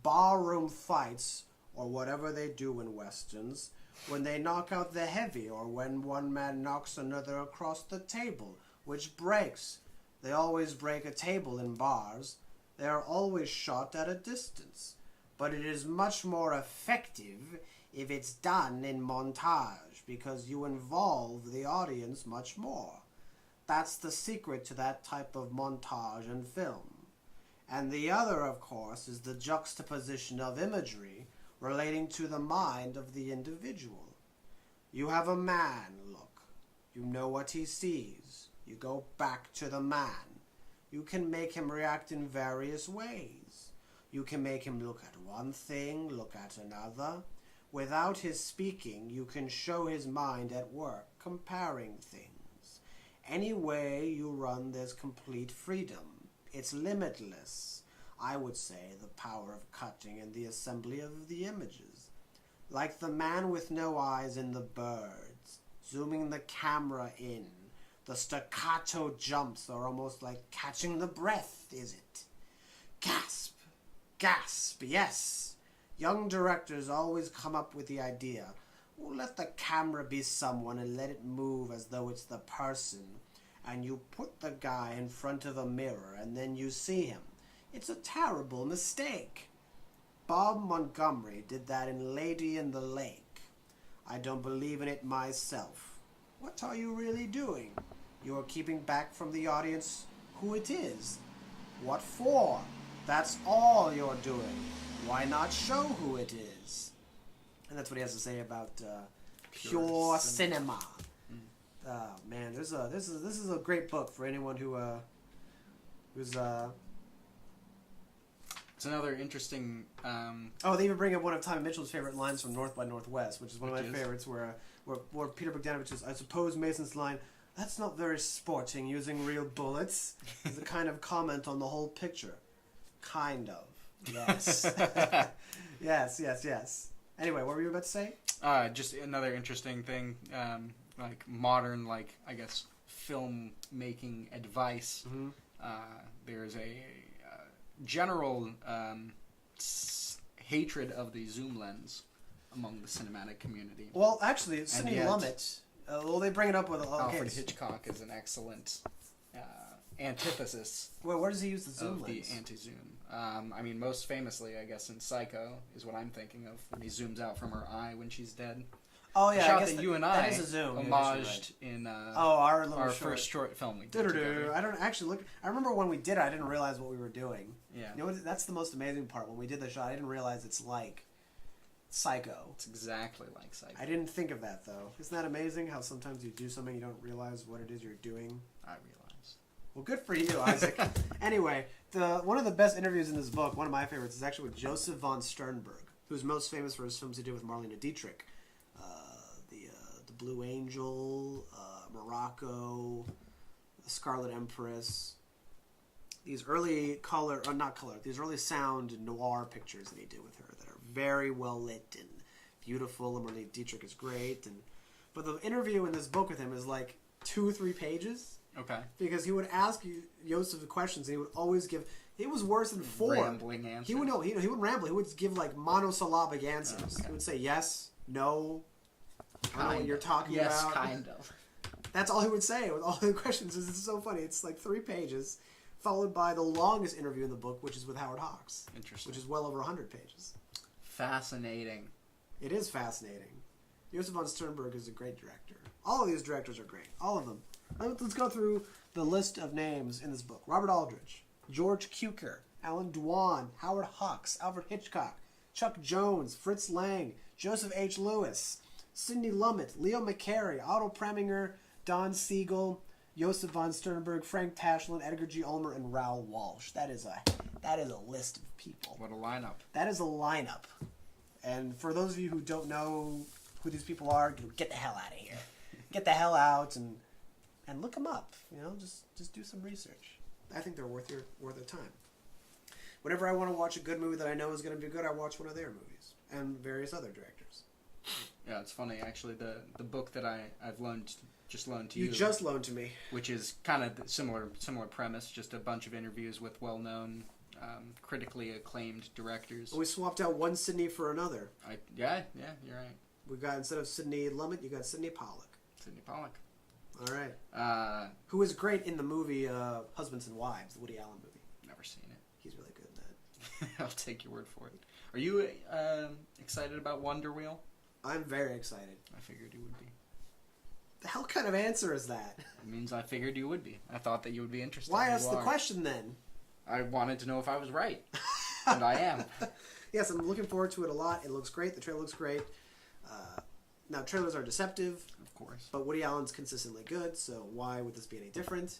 Barroom fights, or whatever they do in westerns, when they knock out the heavy, or when one man knocks another across the table, which breaks. They always break a table in bars. They are always shot at a distance. But it is much more effective if it's done in montage, because you involve the audience much more. That's the secret to that type of montage in film. And the other, of course, is the juxtaposition of imagery relating to the mind of the individual. You have a man, look. You know what he sees. You go back to the man. You can make him react in various ways. You can make him look at one thing, look at another. Without his speaking, you can show his mind at work, comparing things. Any way you run, there's complete freedom. It's limitless. I would say the power of cutting and the assembly of the images. Like the man with no eyes in The Birds, zooming the camera in. The staccato jumps are almost like catching the breath, is it? Gasp! Gasp, yes! Young directors always come up with the idea, well, let the camera be someone and let it move as though it's the person. And you put the guy in front of a mirror and then you see him. It's a terrible mistake. Bob Montgomery did that in Lady in the Lake. I don't believe in it myself. What are you really doing? You are keeping back from the audience who it is. What for? That's all you're doing. Why not show who it is? And that's what he has to say about pure cinema. Oh man, this is a great book for anyone who's It's another interesting. They even bring up one of Tommy Mitchell's favorite lines from North by Northwest, which is one of my favorites, where Peter Bogdanovich is, I suppose Mason's line, "That's not very sporting, using real bullets," is a kind of comment on the whole picture. Kind of. Yes. yes. Anyway, what were you about to say? Just another interesting thing, like modern, like I guess, filmmaking advice. Mm-hmm. There's a general hatred of the zoom lens among the cinematic community. Well, actually, Sidney Lumet. They bring it up with Alfred Hitchcock is an excellent antithesis. Well, where does he use the zoom lens? The anti-zoom. I mean, most famously, I guess, in Psycho is what I'm thinking of, when he zooms out from her eye when she's dead. Oh yeah, a shot I guess that you and I that is a zoom. homaged in our first short film we did together. I don't actually look. I remember when we did it, I didn't realize what we were doing. Yeah. You know what? That's the most amazing part. When we did the shot, I didn't realize it's like Psycho. It's exactly like Psycho. I didn't think of that though. Isn't that amazing? How sometimes you do something you don't realize what it is you're doing. I realized. Well, good for you, Isaac. Anyway, one of the best interviews in this book, one of my favorites, is actually with Joseph von Sternberg, who's most famous for his films he did with Marlene Dietrich. The Blue Angel, Morocco, The Scarlet Empress. These early these early sound noir pictures that he did with her that are very well lit and beautiful, and Marlene Dietrich is great. But the interview in this book with him is like 2-3 pages. Okay. Because he would ask Joseph questions, and he would always give. He was worse than Ford. Rambling answers. He wouldn't ramble. He would give like monosyllabic answers. Okay. He would say yes, no. I don't know what you're Kind of. talking Yes, about. kind of. That's all he would say with all the questions. It's so funny. It's like 3 pages, followed by the longest interview in the book, which is with Howard Hawks. Interesting. Which is well over 100 pages. Fascinating. It is fascinating. Josef von Sternberg is a great director. All of these directors are great. All of them. Let's go through the list of names in this book. Robert Aldrich, George Cukor, Alan Dwan, Howard Hawks, Alfred Hitchcock, Chuck Jones, Fritz Lang, Joseph H. Lewis, Sidney Lumet, Leo McCarey, Otto Preminger, Don Siegel, Josef von Sternberg, Frank Tashlin, Edgar G. Ulmer, and Raoul Walsh. That is a list of people. What a lineup. That is a lineup. And for those of you who don't know who these people are, get the hell out of here. Get the hell out and look them up. Just do some research. I think they're worth their time. Whenever I want to watch a good movie that I know is going to be good, I watch one of their movies and various other directors. Yeah, it's funny actually. The book that I've just loaned to you. You just loaned to me, which is kind of similar premise, just a bunch of interviews with well-known, critically acclaimed directors. We swapped out one Sidney for another. Yeah, you're right. We got, instead of Sidney Lumet, you got Sidney Pollack. Sidney Pollack. All right. Who was great in the movie Husbands and Wives, the Woody Allen movie. Never seen it. He's really good in that. I'll take your word for it. Are you excited about Wonder Wheel? I'm very excited. I figured you would be. The hell kind of answer is that? It means I figured you would be. I thought that you would be interested. Why ask the question then? I wanted to know if I was right. And I am. Yes, I'm looking forward to it a lot. It looks great. The trailer looks great. Now, trailers are deceptive. Of course. But Woody Allen's consistently good, so why would this be any different?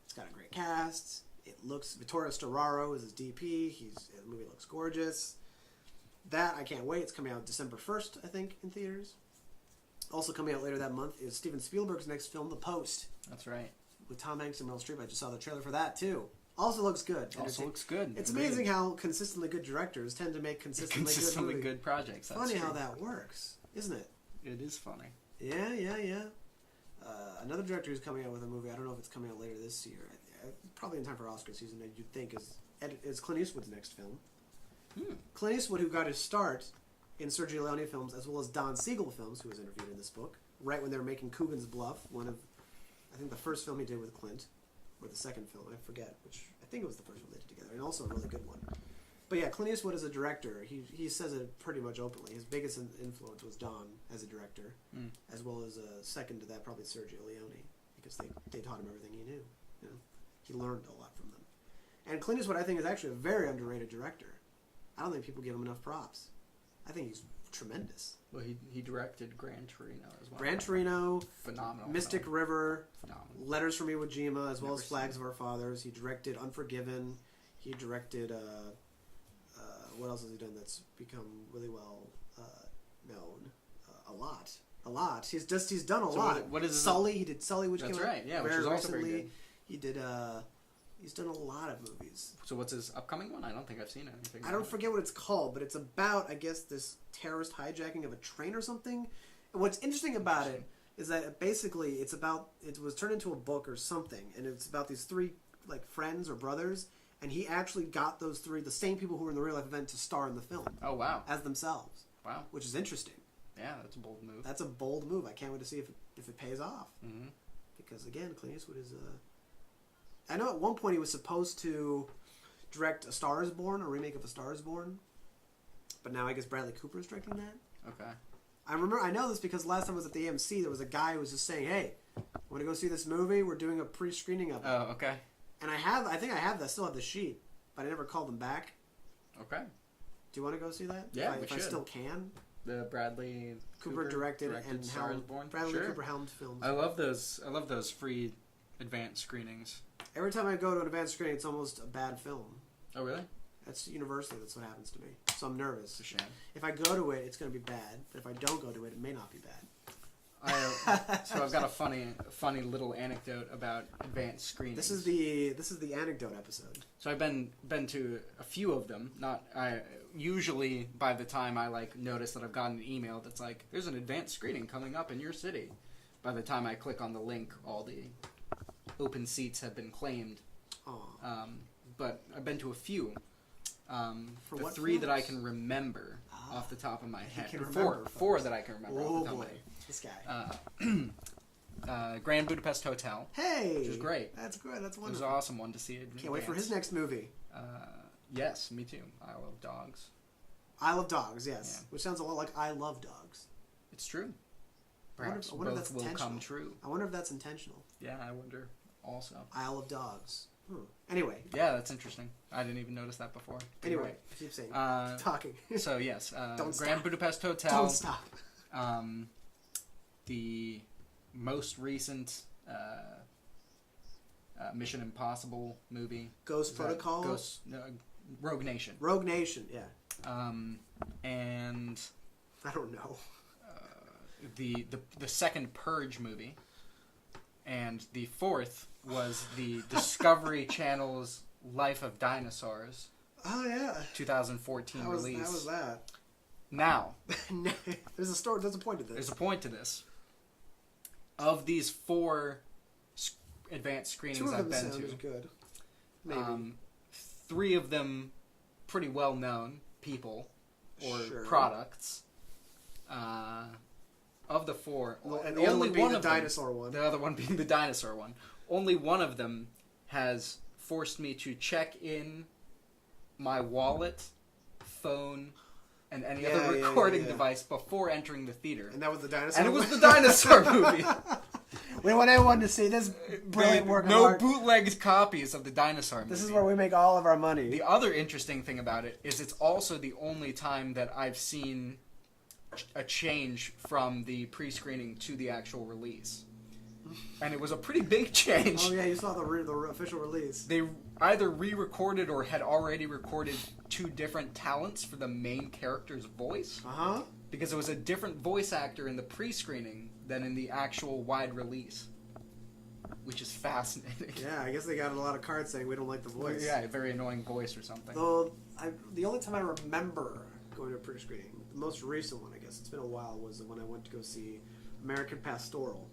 It's got a great cast. It looks... Vittorio Storaro is his DP. The movie looks gorgeous. That, I can't wait. It's coming out December 1st, I think, in theaters. Also coming out later that month is Steven Spielberg's next film, The Post. That's right. With Tom Hanks and Meryl Streep. I just saw the trailer for that, too. Also looks good. Also looks good. It's amazing how consistently good directors tend to make consistently good projects. That's funny true. How that works, isn't it? It is funny. Yeah. Another director who's coming out with a movie, I don't know if it's coming out later this year, probably in time for Oscar season, you'd think, is Clint Eastwood's next film. Clint Eastwood, who got his start in Sergio Leone films as well as Don Siegel films, who was interviewed in this book, right when they were making Coogan's Bluff, one of, I think, the first film he did with Clint, or the second film, I forget, which I think it was the first one they did together, and also a really good one. But yeah, Clint Eastwood as a director, he says it pretty much openly. His biggest influence was Don as a director, as well as second to that probably Sergio Leone, because they taught him everything he knew. He learned a lot from them. And Clint Eastwood, I think, is actually a very underrated director. I don't think people give him enough props. I think he's tremendous. Well, he directed Gran Torino as well. Gran Torino, phenomenal. Mystic film. River, phenomenal. Letters from Iwo Jima, as well as Never Flags seen of Our Fathers. He directed Unforgiven. He directed what else has he done that's become really well known? A lot. He's done a lot. What is Sully? He did Sully, which that's came right. out Yeah, very which is also recently. very good. He did. He's done a lot of movies. So what's his upcoming one? I don't think I've seen anything. I don't forget what it's called, but it's about, I guess, this terrorist hijacking of a train or something. And what's interesting about it is that basically it was turned into a book or something, and it's about these 3 like friends or brothers, and he actually got those 3, the same people who were in the real life event, to star in the film. Oh wow! As themselves. Wow. Which is interesting. Yeah, that's a bold move. That's a bold move. I can't wait to see if it pays off. Mm-hmm. Because again, Clint Eastwood is I know at one point he was supposed to direct A Star Is Born, a remake of A Star Is Born, but now I guess Bradley Cooper is directing that. Okay. I know this because last time I was at the AMC, there was a guy who was just saying, "Hey, want to go see this movie? We're doing a pre-screening of it." Oh, okay. And I think I still have the sheet, but I never called them back. Okay. Do you want to go see that? Yeah, if I still can. The Bradley Cooper directed and Star Is Born. Bradley Sure. Cooper helmed films. I love those free advanced screenings. Every time I go to an advanced screening, it's almost a bad film. Oh really? That's universally. That's what happens to me. So I'm nervous. It's a shame. If I go to it, it's going to be bad. But if I don't go to it, it may not be bad. So I've got a funny little anecdote about advanced screenings. This is the anecdote episode. So I've been to a few of them. Usually by the time I notice that I've gotten an email that's like, there's an advanced screening coming up in your city. By the time I click on the link, all the open seats have been claimed. Aw. But I've been to a few. For the what 3 that I films? can remember off the top of my head. can Or remember, four that I can remember off Oh the top of boy, my head. this guy. Grand Budapest Hotel. Hey, Which is great. That's good. That's It was wonderful. an awesome one to see it. Can't wait for his next movie. Yes, me too. I love dogs. I Love Dogs. Yes, Yeah. which sounds a lot like I Love Dogs. It's true. I wonder Perhaps if both that's will intentional. come true. I wonder if that's intentional. Yeah, I wonder also. Isle of Dogs. Anyway. Yeah, that's interesting. I didn't even notice that before. You're Anyway, keep saying. right. Talking. So yes, Don't Grand stop. Budapest Hotel. Don't stop. The most recent Mission Impossible movie. Ghost Is that Protocol. Rogue Nation. Rogue Nation. Yeah. And I don't know. the second Purge movie, and the fourth was the Discovery Channel's Life of Dinosaurs, Oh yeah. 2014 How was release. that? Now, There's a story. There's a point to this. there's a point to this. Of these 4 advanced screenings 2 of I've them been sounded to, good. Maybe. 3 of them pretty well-known people or Sure. products. Of the 4, And the other one being one the of them- dinosaur one. The other one being the dinosaur one. Only one of them has forced me to check in my wallet, phone, and any Yeah, other yeah, recording yeah. device before entering the theater. And that was the dinosaur. And it was one? the dinosaur movie. We want everyone to see this brilliant work of No art. bootlegged copies of the dinosaur movie. This is where we make all of our money. The other interesting thing about it is it's also the only time that I've seen a change from the pre-screening to the actual release. And it was a pretty big change. Oh yeah, you saw the official release. They either re-recorded or had already recorded 2 different talents for the main character's voice. Uh-huh. Because it was a different voice actor in the pre-screening than in the actual wide release. Which is fascinating. Yeah, I guess they got a lot of cards saying we don't like the voice. Yeah, a very annoying voice or something. Though, the only time I remember going to a pre-screening, the most recent one, I guess, it's been a while, was when I went to go see American Pastoral.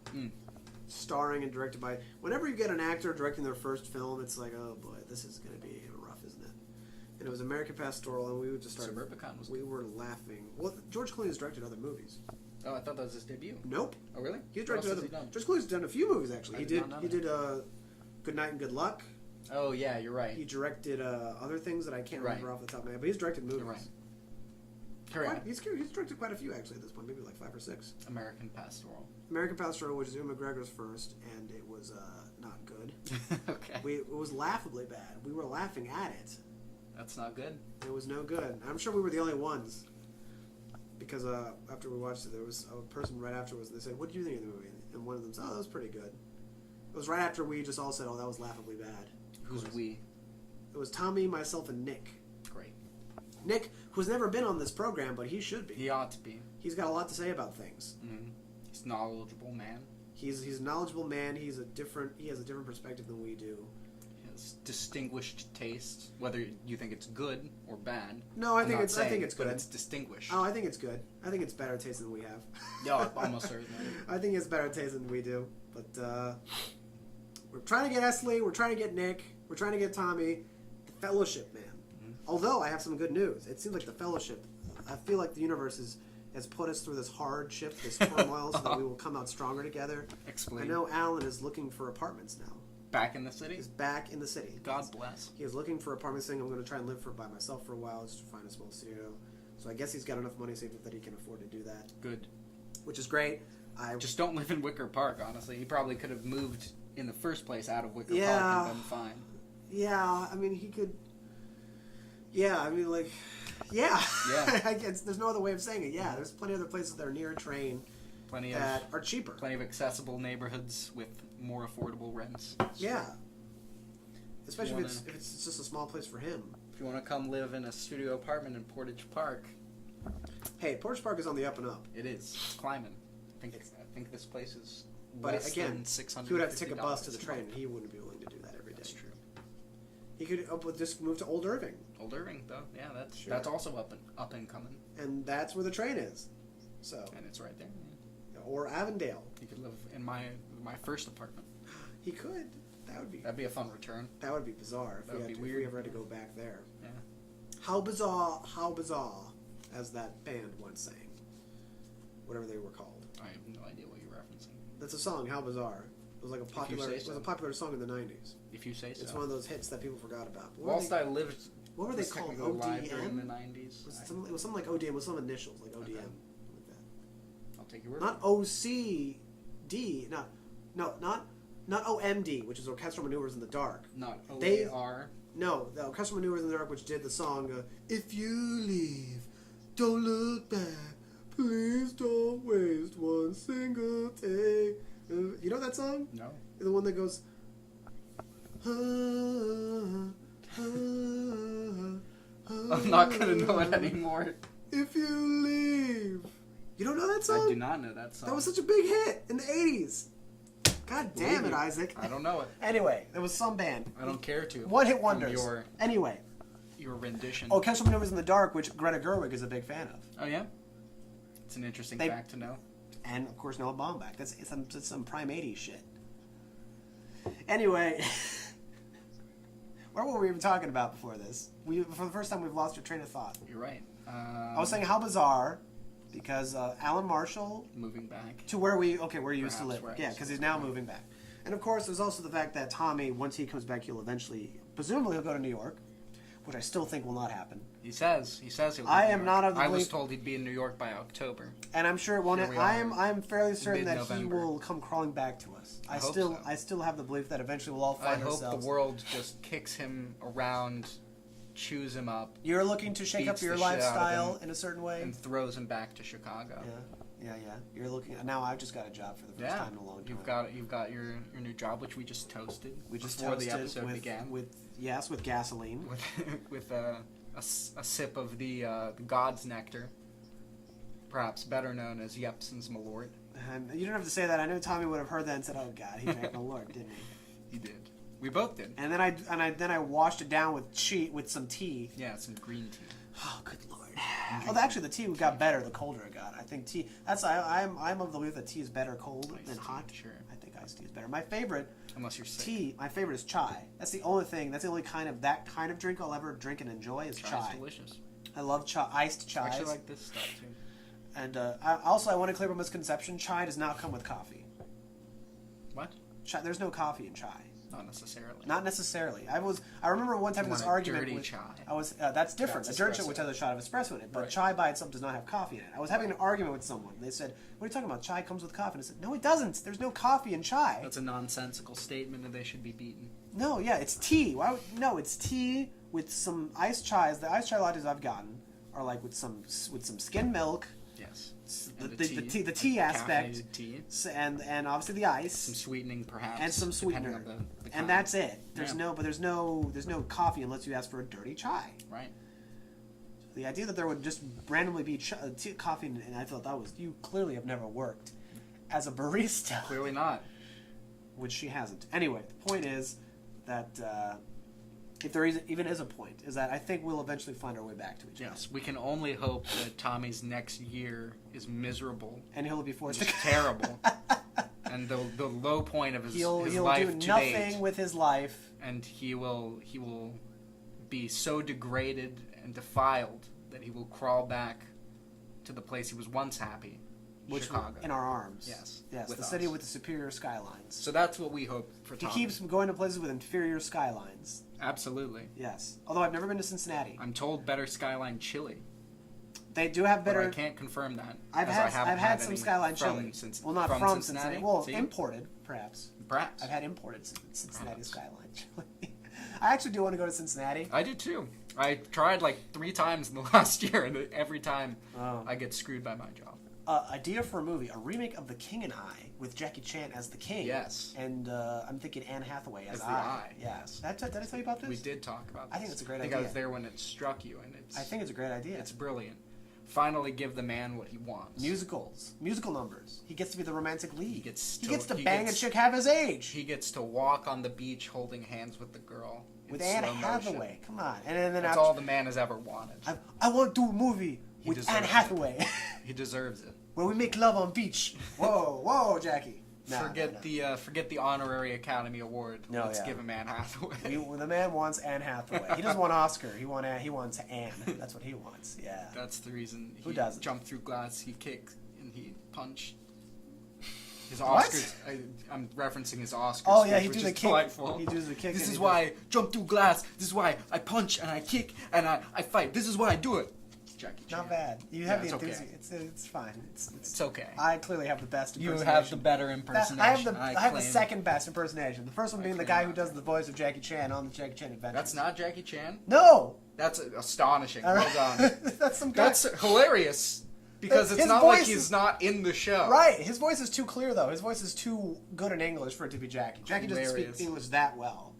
Starring and directed by... Whenever you get an actor directing their first film, it's like, oh boy, this is going to be rough, isn't it? And it was American Pastoral, and we would just start... Suburbicon was We were laughing. Well, George Clooney has directed other movies. Oh, I thought that was his debut. Nope. Oh, really? He's What else directed has other... he done? George Clooney's done a few movies, actually. I He did did. not know He that. did Good Night and Good Luck. Oh, yeah, you're right. He directed other things that I can't remember Right. off the top of my head, but he's directed movies. You're right. Carry on. He's directed quite a few, actually, at this point. Maybe like 5 or 6. American Pastoral. American Pastoral, which is Ewan McGregor's first, and it was not good. Okay. It was laughably bad. We were laughing at it. That's not good. It was no good. I'm sure we were the only ones. Because after we watched it, there was a person right afterwards, they said, what do you think of the movie? And one of them said, oh, that was pretty good. It was right after we just all said, oh, that was laughably bad. Who's we? It was Tommy, myself, and Nick. Great. Nick, who's never been on this program, but he should be. He ought to be. He's got a lot to say about things. Mm-hmm. He's a knowledgeable man. He's a knowledgeable man. He has a different perspective than we do. He has distinguished taste, whether you think it's good or bad. No, I I'm think not it's saying, good. But it's distinguished. Oh, I think it's good. I think it's better taste than we have. Yeah, almost certainly. I think it's better taste than we do. But we're trying to get Esley. We're trying to get Nick. We're trying to get Tommy. The Fellowship, man. Mm-hmm. Although I have some good news. It seems like the Fellowship. I feel like the universe has put us through this hardship, this turmoil, so that we will come out stronger together. Explain. I know Alan is looking for apartments now. Back in the city? He's back in the city. God bless. He is looking for apartments, saying I'm going to try and live by myself for a while, just to find a small studio. So I guess he's got enough money saved up that he can afford to do that, Good. which is great. I Just don't live in Wicker Park, honestly. He probably could have moved in the first place out of Wicker Yeah. Park and been fine. Yeah, I mean, he could... Yeah, I mean, like... Yeah. Yeah. I guess there's no other way of saying it. Yeah, there's plenty of other places that are near a train Plenty that of are cheaper. plenty of accessible neighborhoods with more affordable rents. Yeah. Especially wanna- if it's just a small place for him. If you want to come live in a studio apartment in Portage Park, Hey, Portage Park is on the up and up. it is. It's climbing. I think this place is But less again, than $650. he would have to take a bus to the train, and he wouldn't be willing to do that every day. That's true. He could just move to Old Irving, Old Irving, though, yeah, that's Sure. that's also up and coming, and that's where the train is. So, and it's right there. or Avondale. You could live in my first apartment. He could. That'd be a fun return. That would be bizarre if, That would be if weird. we ever had to go back there. Yeah. How bizarre, as that band once sang. Whatever they were called. I have no idea what you're referencing. That's a song, How Bizarre. It was like a popular. say It was so. a popular song in the '90s. If you say so. It's one of those hits that people forgot about. Whilst I lived, What were they was called? technically alive during the ODM? '90s. It was something like ODM with some initials, like ODM. Okay. Like that. I'll take your word. Not OCD. Not OMD, which is Orchestral Maneuvers in the Dark. Not They- OAR. No, the Orchestral Maneuvers in the Dark, which did the song "If You Leave, Don't Look Back, Please Don't Waste One Single Day." You know that song? No. The one that goes. I'm not gonna know it anymore. If you leave. You don't know that song? I do not know that song. That was such a big hit in the 80s. God damn it, Isaac. I don't know it. Anyway, there was some band. I don't care to. One hit From wonders. Anyway, your rendition. Orchestral Maneuvers in the Dark, which Greta Gerwig is a big fan of. Oh yeah. It's an interesting They- fact to know. And, of course, Noah Baumbach. It's some prime 80s shit. Anyway, what were we even talking about before this? For the first time, we've lost your train of thought. You're right. I was saying how bizarre, because Alan Marshall, Moving back. to where we used to Perhaps live. where I Yeah, used because to he's live. now moving back. And, of course, there's also the fact that Tommy, once he comes back, he'll eventually, presumably he'll go to New York, which I still think will not happen. He says he'll. I be in am New not York. of the I was belief- told he'd be in New York by October. And I'm sure it won't. Here we I are, am fairly certain that he mid-November. will come crawling back to us. I hope still so. I still have the belief that eventually we'll all I find hope ourselves. the world just kicks him around, chews him up, You're looking to shake up beats your the shit out of lifestyle him, in a certain way. and throws him back to Chicago. Yeah. You're looking. Now I've just got a job for the first time in a long time. You've got your new job, which we just toasted. We just before the toasted episode with, began. with gasoline. with a sip of the God's nectar, perhaps better known as Jepson's Malort. And you don't have to say that. I know Tommy would have heard that and said, "Oh God, he drank Malort, didn't he?" He did. We both did. And then I washed it down with some tea. Yeah, some green tea. Oh, good lord. Well, actually, the tea got better the colder it got. I think tea. I'm of the belief that tea is better cold Iced than tea, hot. sure. I think iced tea is better. My favorite Unless you're sick. tea. My favorite is chai. That's the only thing. That's the only kind of drink I'll ever drink and enjoy is Chai's chai. delicious. I love iced chai. I actually like this stuff too. And I want to clear up a misconception. Chai does not come with coffee. What? Chai, there's no coffee in chai. Not necessarily. Not necessarily. I remember one time You this want a argument dirty with chai. that's different. That's A dirty chai espresso. which has a shot of espresso in it, but Right. chai by itself does not have coffee in it. I was having an argument with someone. They said, "What are you talking about? Chai comes with coffee." And I said, "No, it doesn't. There's no coffee in chai." That's a nonsensical statement, and they should be beaten. No, yeah, it's tea. No, it's tea with some iced chais. The iced chai lattes I've gotten are like with some skim milk, Yes. the And tea aspect, caffeinated tea. and obviously the ice. Some sweetening, perhaps. And some depending sweetener, on the kind. and that's it. There's Yeah. there's no coffee unless you ask for a dirty chai. Right. The idea that there would just randomly be coffee, and I thought that was, you clearly have never worked as a barista, Clearly not. which she hasn't. Anyway, the point is that if there even is a point, is that I think we'll eventually find our way back to each other, Yes, we can only hope that Tommy's next year is miserable, and he'll be forced just to terrible, and the low point of his he'll life do to nothing date, with his life. and he will be so degraded and defiled that he will crawl back to the place he was once happy, Chicago. In our arms. Yes, the with city us. with the superior skylines. So that's what we hope for He Tommy. keeps going to places with inferior skylines. Absolutely. Yes, although I've never been to Cincinnati. I'm told better skyline chili, They do have but better. I can't confirm that. I've as had I haven't I've had some any skyline from chili. Cincinnati. Well, not from Cincinnati. Well, See? imported perhaps. Perhaps. I've had imported Cincinnati Perhaps. skyline chili. I actually do want to go to Cincinnati. I do too. I tried like 3 times in the last year, and every time Oh. I get screwed by my job. Idea for a movie: a remake of The King and I, with Jackie Chan as the king. Yes. And I'm thinking Anne Hathaway as As the I. I. Yes. Did I tell you about this? We did talk about this. I think it's a great I think I idea. was there when it struck you, and I think it's a great idea. it's brilliant. Finally give the man what he wants. Musical numbers. He gets to be the romantic lead. He gets gets to- to he bang gets- a chick half his age. He gets to walk on the beach holding hands with the girl. in With Anne slow motion. Hathaway. Come on. And then That's after, all the man has ever wanted. I want to do a movie with deserves Anne it. Hathaway He deserves it. where we make love on beach. Whoa, Jackie. No, forget the honorary Academy Award. No, Let's yeah. give him Anne Hathaway. The man wants Anne Hathaway. He doesn't want Oscar. He wants Anne. That's what he wants. Yeah. That's the reason Who he doesn't? jumped through glass, he kicked, and he punched. His What? Oscars. I'm referencing his Oscars. Oh yeah, he speech, do which the is kick. delightful. He does the kick. This and is he why I jump through glass. This is why I punch and I kick and I fight. This is why I do it. Jackie Chan. Not bad. You have Yeah, the it's okay. enthusiasm. It's fine. It's okay. I clearly have the best You impersonation. have the better impersonation. I have the claim. second best impersonation. The first one being the claim guy who that. does the voice of Jackie Chan on the Jackie Chan Adventures. That's not Jackie Chan. No. That's astonishing. All Well right. done. That's some guy. That's hilarious. Because it's His not like voice he's is- not in the show. Right. His voice is too clear though. His voice is too good in English for it to be Jackie. Jackie doesn't Hilarious. speak English that well.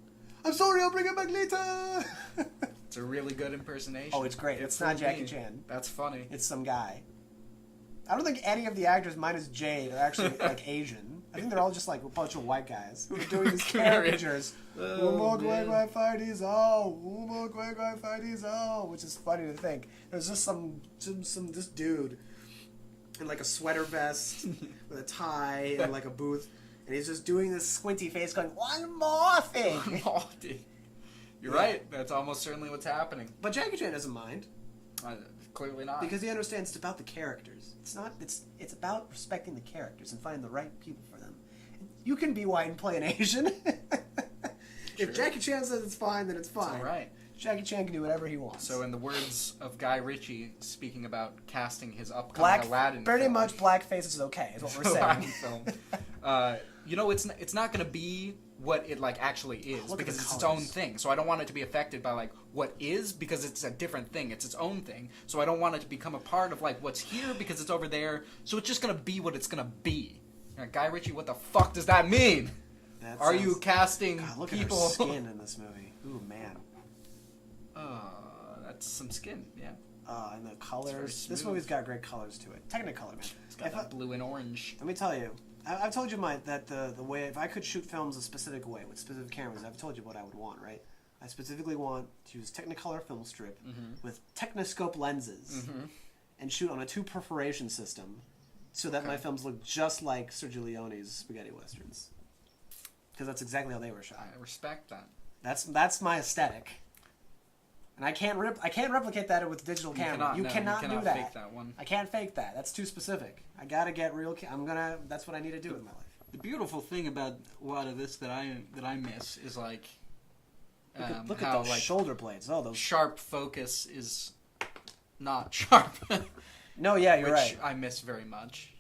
I'm sorry. I'll bring it back later. It's a really good impersonation. Oh, it's great. It's not fooled Jackie me. Chan. That's funny. It's some guy. I don't think any of the actors, minus Jade, are actually like Asian. I think they're all just like a bunch of white guys who are doing these caricatures. Which is funny to think. There's just some this dude in like a sweater vest with a tie and like a booth, and he's just doing this squinty face, going one more thing. You're right. That's almost certainly what's happening. But Jackie Chan doesn't mind. Clearly not. Because he understands it's about the characters. It's about respecting the characters and finding the right people for them. You can be white and play an Asian. Sure. If Jackie Chan says it's fine, then it's fine. all right. Jackie Chan can do whatever he wants. So, in the words of Guy Ritchie, speaking about casting his upcoming Aladdin pretty film, much blackface is okay, is what we're Aladdin saying. film, it's not going to be what it like actually is Look at because the it's its colors. own thing. So I don't want it to be affected by like what is because it's a different thing. It's its own thing. So I don't want it to become a part of like what's here because it's over there. So it's just going to be what it's going to be. Now, Guy Ritchie, what the fuck does that mean? That Are sounds- you casting God, look people? at her skin in this movie. Ooh, man. That's some skin, yeah. And the colors. This smooth. movie's got great colors to it. Technicolor, man. It's got If that I- blue and orange. Let me tell you, I've told you that the way, if I could shoot films a specific way with specific cameras, I've told you what I would want, right? I specifically want to use Technicolor film strip with Technoscope lenses and shoot on a 2 perforation system so that my films look just like Sergio Leone's spaghetti westerns. Because that's exactly how they were shot. I respect that. That's my aesthetic. And I can't replicate that with digital camera. You cannot do that. Fake that one. I can't fake that. That's too specific. I gotta get real. That's what I need to do with my life. The beautiful thing about a lot of this that I miss is like, Look how at those like shoulder blades. Oh, those. sharp focus is not sharp, No, yeah, you're which right. I miss very much.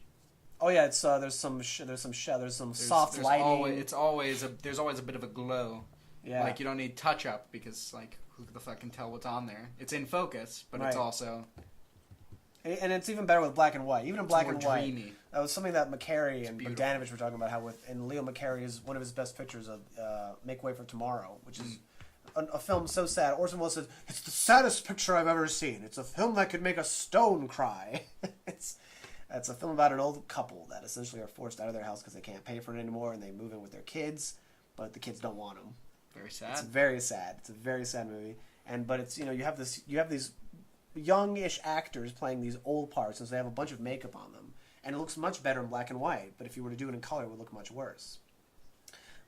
Oh yeah, it's there's some soft lighting. There's always a bit of a glow. Yeah. Like you don't need touch up because like who the fuck can tell what's on there? It's in focus, but it's Right. also And it's even better with black and white. Even in black more and white. dreamy. That was something that McCary and beautiful. Bogdanovich were talking about. How and Leo McCary one of his best pictures of Make Way for Tomorrow, which is a film so sad. Orson Welles said, "It's the saddest picture I've ever seen. It's a film that could make a stone cry." It's a film about an old couple that essentially are forced out of their house because they can't pay for it anymore, and they move in with their kids, but the kids don't want them. very sad. It's very sad. It's a very sad movie, but it's you have these youngish actors playing these old parts, and so they have a bunch of makeup on them, and it looks much better in black and white. But if you were to do it in color, it would look much worse.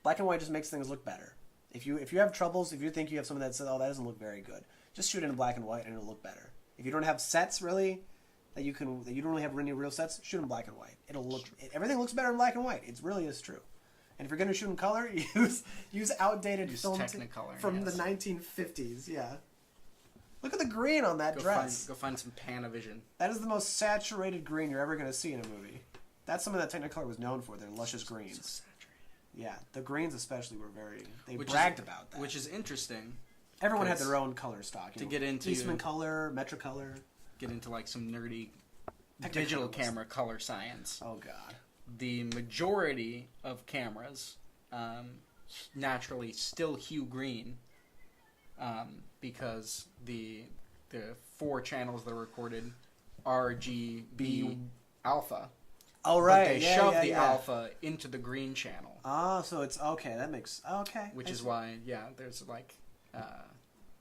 Black and white just makes things look better. If you have troubles, if you think you have something that says, "Oh, that doesn't look very good," just shoot it in black and white, and it'll look better. If you don't have sets really, that you don't really have any real sets, shoot in black and white. Everything looks better in black and white. It really is true. And if you're going to shoot in color, use outdated film Technicolor, from yes. the 1950s. Yeah. Look at the green on that dress. Go find some Panavision. That is the most saturated green you're ever going to see in a movie. That's something that Technicolor was known for. Their luscious greens. So saturated. Yeah, the greens especially were they Which bragged is, about that. Which is interesting. Everyone had because their own color stock. to get into- Eastman color, Metrocolor. Get into like some nerdy Technicolor digital was- camera color science. Oh God. The majority of cameras naturally still hue green because the 4 channels that are recorded RGB alpha. Oh right. But they yeah, shove yeah, the yeah. alpha into the green channel, Oh, so it's okay. That makes okay. which I is see. why there's like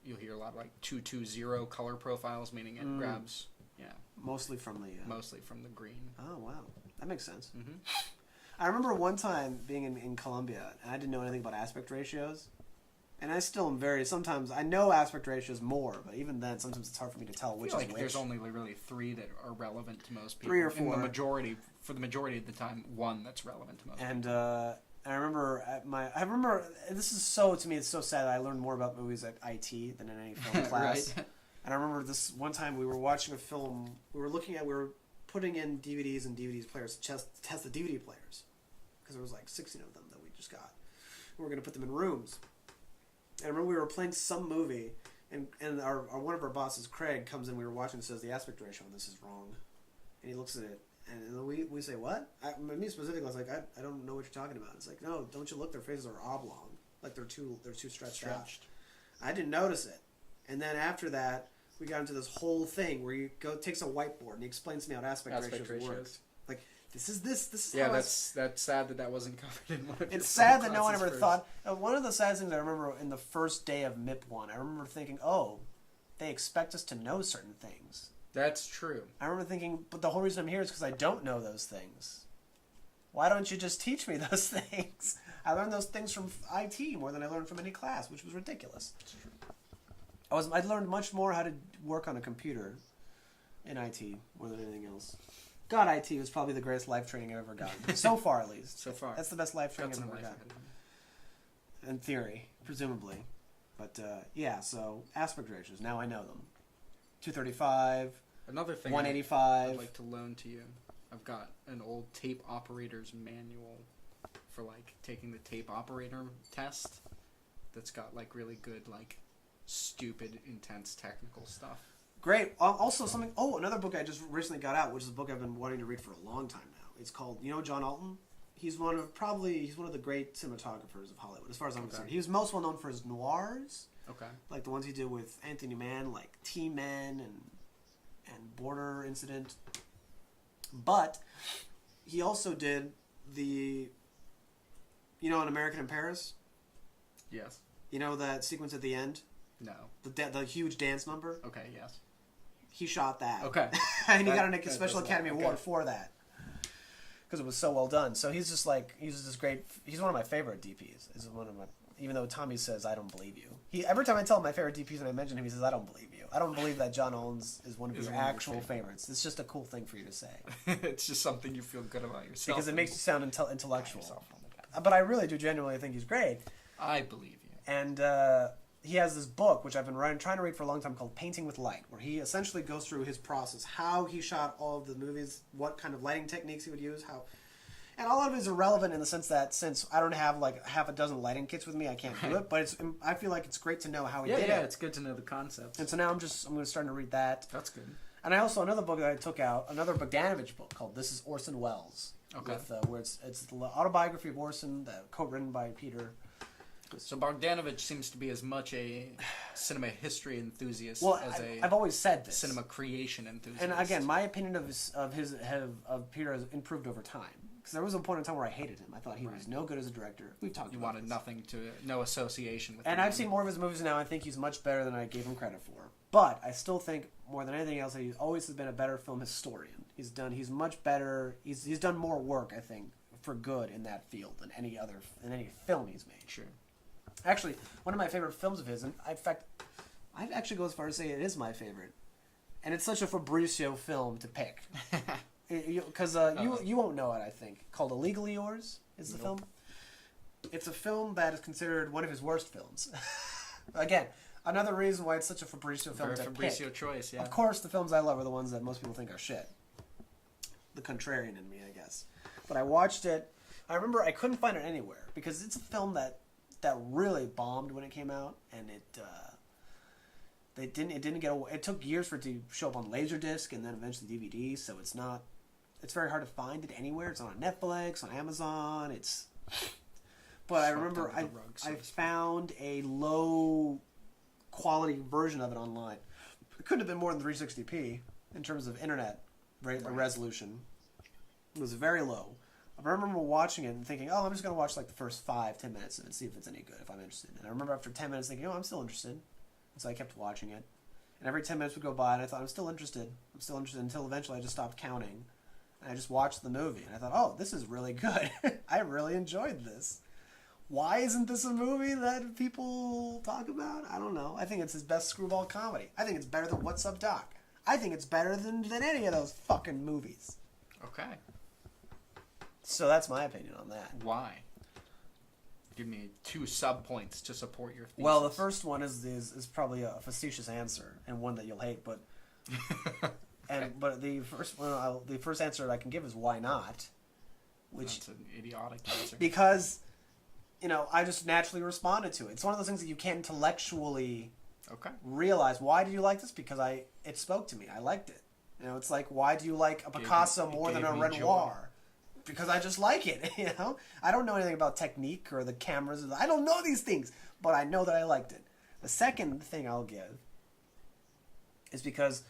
you'll hear a lot of like 220 color profiles, meaning it grabs mostly from the. mostly from the green. Oh wow, that makes sense. I remember one time being in Colombia, and I didn't know anything about aspect ratios. And I still am sometimes, I know aspect ratios more, but even then, sometimes it's hard for me to tell which is which. There's only really 3 that are relevant to most people. 3 or 4. For the majority of the time, 1 that's relevant to most people. And I remember this is to me, it's so sad that I learned more about movies at IT than in any film class. Right. And I remember this one time we were watching a film, we were putting in DVDs and DVD players to test the DVD players. Because there was like 16 of them that we just got. We were going to put them in rooms. And I remember we were playing some movie, and our one of our bosses, Craig, comes in. We were watching and says the aspect ratio on this is wrong, and he looks at it, and we say what? Me specifically, I was like, I don't know what you're talking about. It's like, no, don't you look? Their faces are oblong, like they're too stretched out. I didn't notice it, and then after that, we got into this whole thing where he takes a whiteboard and he explains to me how aspect ratios works. Like this is yeah, that's sad that wasn't covered in one of It's sad that no one ever thought. One of the sad things I remember in the first day of MIP 1, I remember thinking, oh, they expect us to know certain things. That's true. I remember thinking, but the whole reason I'm here is because I don't know those things. Why don't you just teach me those things? I learned those things from IT more than I learned from any class, which was ridiculous. That's true. I learned much more how to work on a computer in IT more than anything else. God, IT was probably the greatest life training I've ever gotten. So far, at least. So far. That's the best life training I've ever gotten. In theory, presumably. But, yeah, so aspect ratios. Now I know them. 235. Another thing 185. I'd like to loan to you. I've got an old tape operator's manual for, taking the tape operator test that's got, really good, stupid, intense technical stuff. Great. Also, another book I just recently got out, which is a book I've been wanting to read for a long time now. It's called, John Alton? He's one of the great cinematographers of Hollywood, as far as I'm concerned. He was most well known for his noirs. Okay. Like the ones he did with Anthony Mann, like T-Men and Border Incident. But he also did An American in Paris? Yes. You know that sequence at the end? No. The huge dance number? Okay, yes. He shot that. Okay. And he got a Special Academy Award for that. Because it was so well done. So he's just he's one of my favorite DPs. Even though Tommy says, I don't believe you. Every time I tell him my favorite DPs and I mention him, he says, I don't believe you. I don't believe that John Owens is one of your actual favorites. It's just a cool thing for you to say. It's just something you feel good about yourself. Because it makes you sound intellectual. But I really do genuinely think he's great. I believe you. And he has this book, which I've been trying to read for a long time, called Painting with Light, where he essentially goes through his process, how he shot all of the movies, what kind of lighting techniques he would use, and a lot of it is irrelevant in the sense that since I don't have half a dozen lighting kits with me, I can't do it. But I feel like it's great to know how he did it. Yeah, it's good to know the concepts. And so now I'm going to start to read that. That's good. And another book that I took out, another Bogdanovich book called This is Orson Welles. Okay. Where it's the autobiography of Orson, co-written by Peter. So Bogdanovich seems to be as much a cinema history enthusiast as I've always said this. Cinema creation enthusiast. And again, my opinion of Peter has improved over time. Because there was a point in time where I hated him. I thought he was no good as a director. We've talked about wanted no association with him. And I've seen more of his movies now. I think he's much better than I gave him credit for. But I still think, more than anything else, that he always has been a better film historian. He's much better. He's done more work, I think, for good in that field than any film he's made. Sure. Actually, one of my favorite films of his, and in fact, I'd actually go as far as to say it is my favorite. And it's such a Fabrizio film to pick. Because you won't know it, I think. Called Illegally Yours is the film. It's a film that is considered one of his worst films. Again, another reason why it's such a Fabrizio film to Fabrizio pick. choice, yeah. Of course, the films I love are the ones that most people think are shit. The contrarian in me, I guess. But I watched it. I remember I couldn't find it anywhere because it's a film that really bombed when it came out, and it didn't get away. It took years for it to show up on Laserdisc and then eventually DVD. So it's very hard to find it anywhere. It's on Netflix, on Amazon. But I remember I found a low quality version of it online. It couldn't have been more than 360p in terms of internet resolution. It was very low. I remember watching it and thinking, I'm just going to watch the first 5-10 minutes of it and see if it's any good, if I'm interested. And I remember after 10 minutes thinking, I'm still interested. And so I kept watching it. And every 10 minutes would go by and I thought, I'm still interested until eventually I just stopped counting. And I just watched the movie, and I thought, oh, this is really good. I really enjoyed this. Why isn't this a movie that people talk about? I don't know. I think it's his best screwball comedy. I think it's better than What's Up, Doc? I think it's better than any of those fucking movies. Okay. So that's my opinion on that. Why? Give me 2 sub-points to support your thesis. Well, the first one is probably a facetious answer, and one that you'll hate, but... Okay. But the first answer I can give is why not? Which That's an idiotic answer. Because, I just naturally responded to it. It's one of those things that you can't intellectually realize. Why do you like this? Because it spoke to me. I liked it. It's like, why do you like a Picasso more than a Renoir? Because I just like it. I don't know anything about technique or the cameras. I don't know these things, but I know that I liked it. The second thing I'll give is because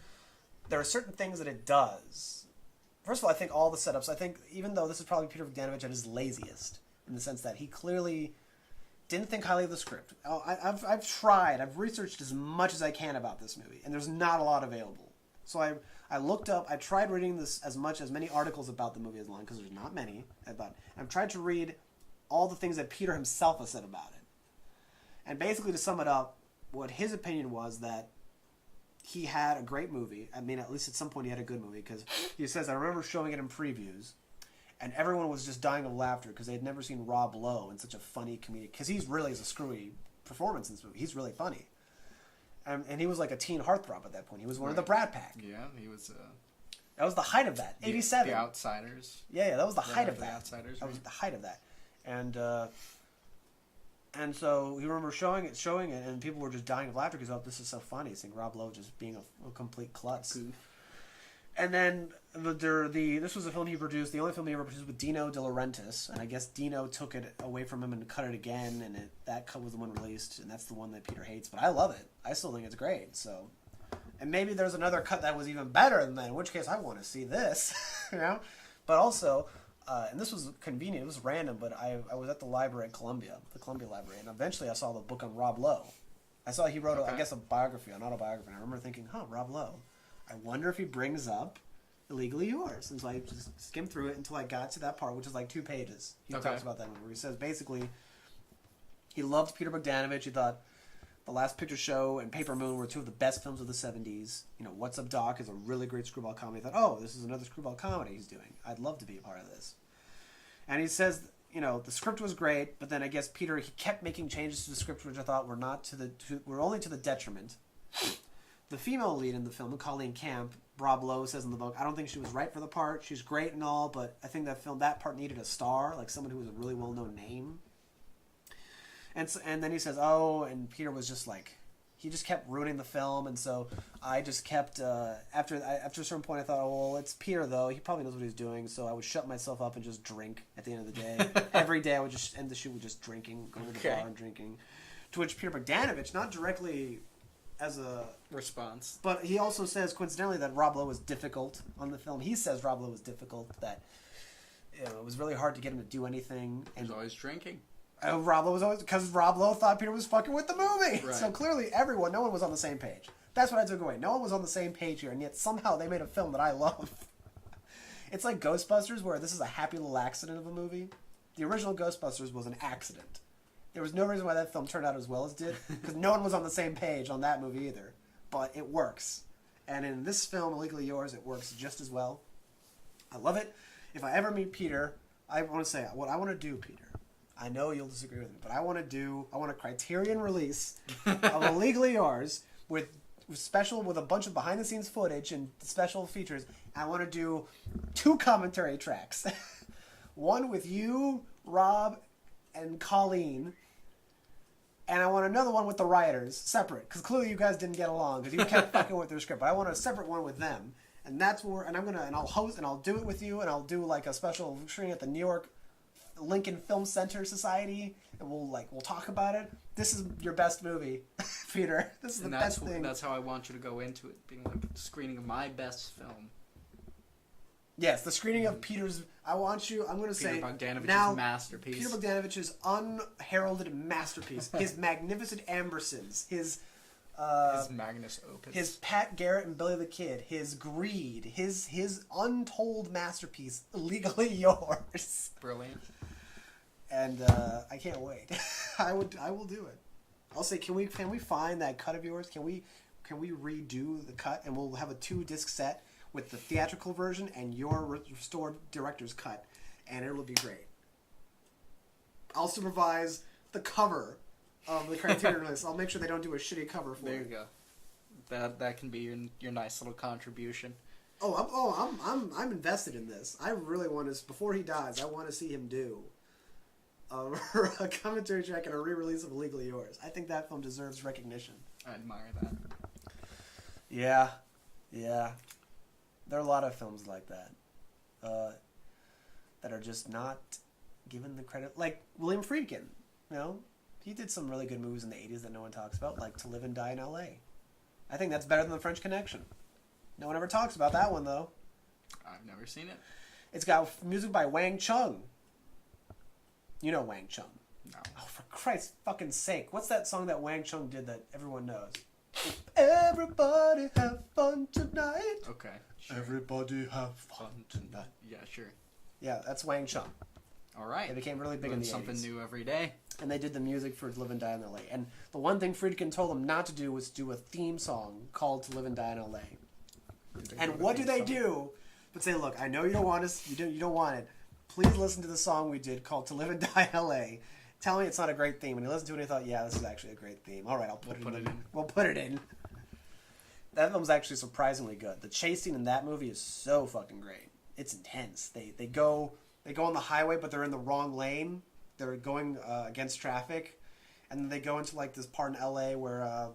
there are certain things that it does. First of all, I think all the setups, even though this is probably Peter Bogdanovich at his laziest, in the sense that he clearly didn't think highly of the script. I've researched as much as I can about this movie, and there's not a lot available. So I looked up, I tried reading as many articles about the movie as long, because there's not many, I've tried to read all the things that Peter himself has said about it. And basically, to sum it up, what his opinion was that he had a great movie. I mean, at least at some point he had a good movie, because he says, I remember showing it in previews, and everyone was just dying of laughter because they had never seen Rob Lowe in such a funny comedic, because he's really is a screwy performance in this movie. He's really funny. And he was like a teen heartthrob at that point. He was one of the Brat Pack. Yeah, he was... That was the height of that. 87. The Outsiders. Yeah, that was the height of that. The Outsiders. That was the height of that. And so he remember showing it, and people were just dying of laughter because, oh, this is so funny. Seeing Rob Lowe just being a complete klutz. Goof. And then this was a film he produced, the only film he ever produced with Dino De Laurentiis, and I guess Dino took it away from him and cut it again, and that cut was the one released, and that's the one that Peter hates. But I love it. I still think it's great. So, and maybe there's another cut that was even better than that. In which case, I want to see this, But also. And this was convenient. It was random, but I was at the library at Columbia, the Columbia Library, and eventually I saw the book on Rob Lowe. I saw he wrote, I guess, a biography, an autobiography. And I remember thinking, Rob Lowe. I wonder if he brings up Illegally Yours. And so I just skimmed through it until I got to that part, which is like 2 pages. He talks about that movie, where he says basically he loved Peter Bogdanovich. He thought The Last Picture Show and Paper Moon were 2 of the best films of the 70s. What's Up, Doc is a really great screwball comedy. I thought, oh, this is another screwball comedy he's doing. I'd love to be a part of this. And he says, the script was great, but then I guess Peter, he kept making changes to the script, which I thought were only to the detriment. The female lead in the film, Colleen Camp, Rob Lowe says in the book, I don't think she was right for the part. She's great and all, but I think that part needed a star, like someone who was a really well-known name. And then he says, and Peter was just like, he just kept ruining the film, and so I just kept, after a certain point I thought, well, it's Peter though, he probably knows what he's doing, so I would shut myself up and just drink at the end of the day. Every day I would just end the shoot with just drinking, going to the bar and drinking. To which Peter Bogdanovich, not directly as a response, but he also says coincidentally that Rob Lowe was difficult on the film. He says Rob Lowe was difficult, that it was really hard to get him to do anything. He was always drinking. Rob Lowe was always, because Rob Lowe thought Peter was fucking with the movie. Right. So clearly no one was on the same page. That's what I took away. No one was on the same page here, and yet somehow they made a film that I love. It's like Ghostbusters, where this is a happy little accident of a movie. The original Ghostbusters was an accident. There was no reason why that film turned out as well as it did, because no one was on the same page on that movie either. But it works. And in this film, Illegally Yours, it works just as well. I love it. If I ever meet Peter, I want to say, what I want to do, Peter, I know you'll disagree with me, but I want a Criterion release of Illegally Yours with a bunch of behind-the-scenes footage and special features. I want to do 2 commentary tracks. One with you, Rob, and Colleen. And I want another one with the writers, separate, because clearly you guys didn't get along, because you kept fucking with their script. But I want a separate one with them. And that's where, and I'll host, and I'll do it with you, and I'll do like a special screening at the New York Lincoln Film Center Society, and we'll talk about it. This is your best movie, Peter. This is the best thing. That's how I want you to go into it, being like a screening of my best film. Yes, the screening of Peter's. I'm going to say Peter Bogdanovich's now, masterpiece. Peter Bogdanovich's unheralded masterpiece. His magnificent Ambersons. His His Magnus Opus. His Pat Garrett and Billy the Kid, his Greed, his untold masterpiece, Legally Yours. Brilliant. And I can't wait. I will do it. I'll say, can we find that cut of yours? Can we redo the cut, and we'll have a 2-disc set with the theatrical version and your restored director's cut, and it will be great. I'll supervise the cover of the Criterion list. I'll make sure they don't do a shitty cover for it. There you go. That can be your nice little contribution. I'm invested in this. I really want to. Before he dies, I want to see him do a commentary track and a re-release of Legally Yours. I think that film deserves recognition. I admire that. Yeah. There are a lot of films like that that are just not given the credit. Like William Friedkin, he did some really good movies in the 80s that no one talks about, like To Live and Die in L.A. I think that's better than The French Connection. No one ever talks about that one, though. I've never seen it. It's got music by Wang Chung. You know Wang Chung. No. Oh, for Christ's fucking sake. What's that song that Wang Chung did that everyone knows? Everybody have fun tonight. Okay. Sure. Everybody have fun tonight. Yeah, sure. Yeah, that's Wang Chung. All right. They became really big in the 80s. Something new every day. And they did the music for To Live and Die in L.A. And the one thing Friedkin told them not to do was do a theme song called To Live and Die in L.A. And what do they do? But say, look, I know you don't want us. You don't want it. Please listen to the song we did called To Live and Die in L.A. Tell me it's not a great theme. And he listened to it and he thought, yeah, this is actually a great theme. All right, we'll put it in. We'll put it in. That film's actually surprisingly good. The chase scene in that movie is so fucking great. It's intense. They go on the highway, but they're in the wrong lane. They're going against traffic, and then they go into like this part in LA where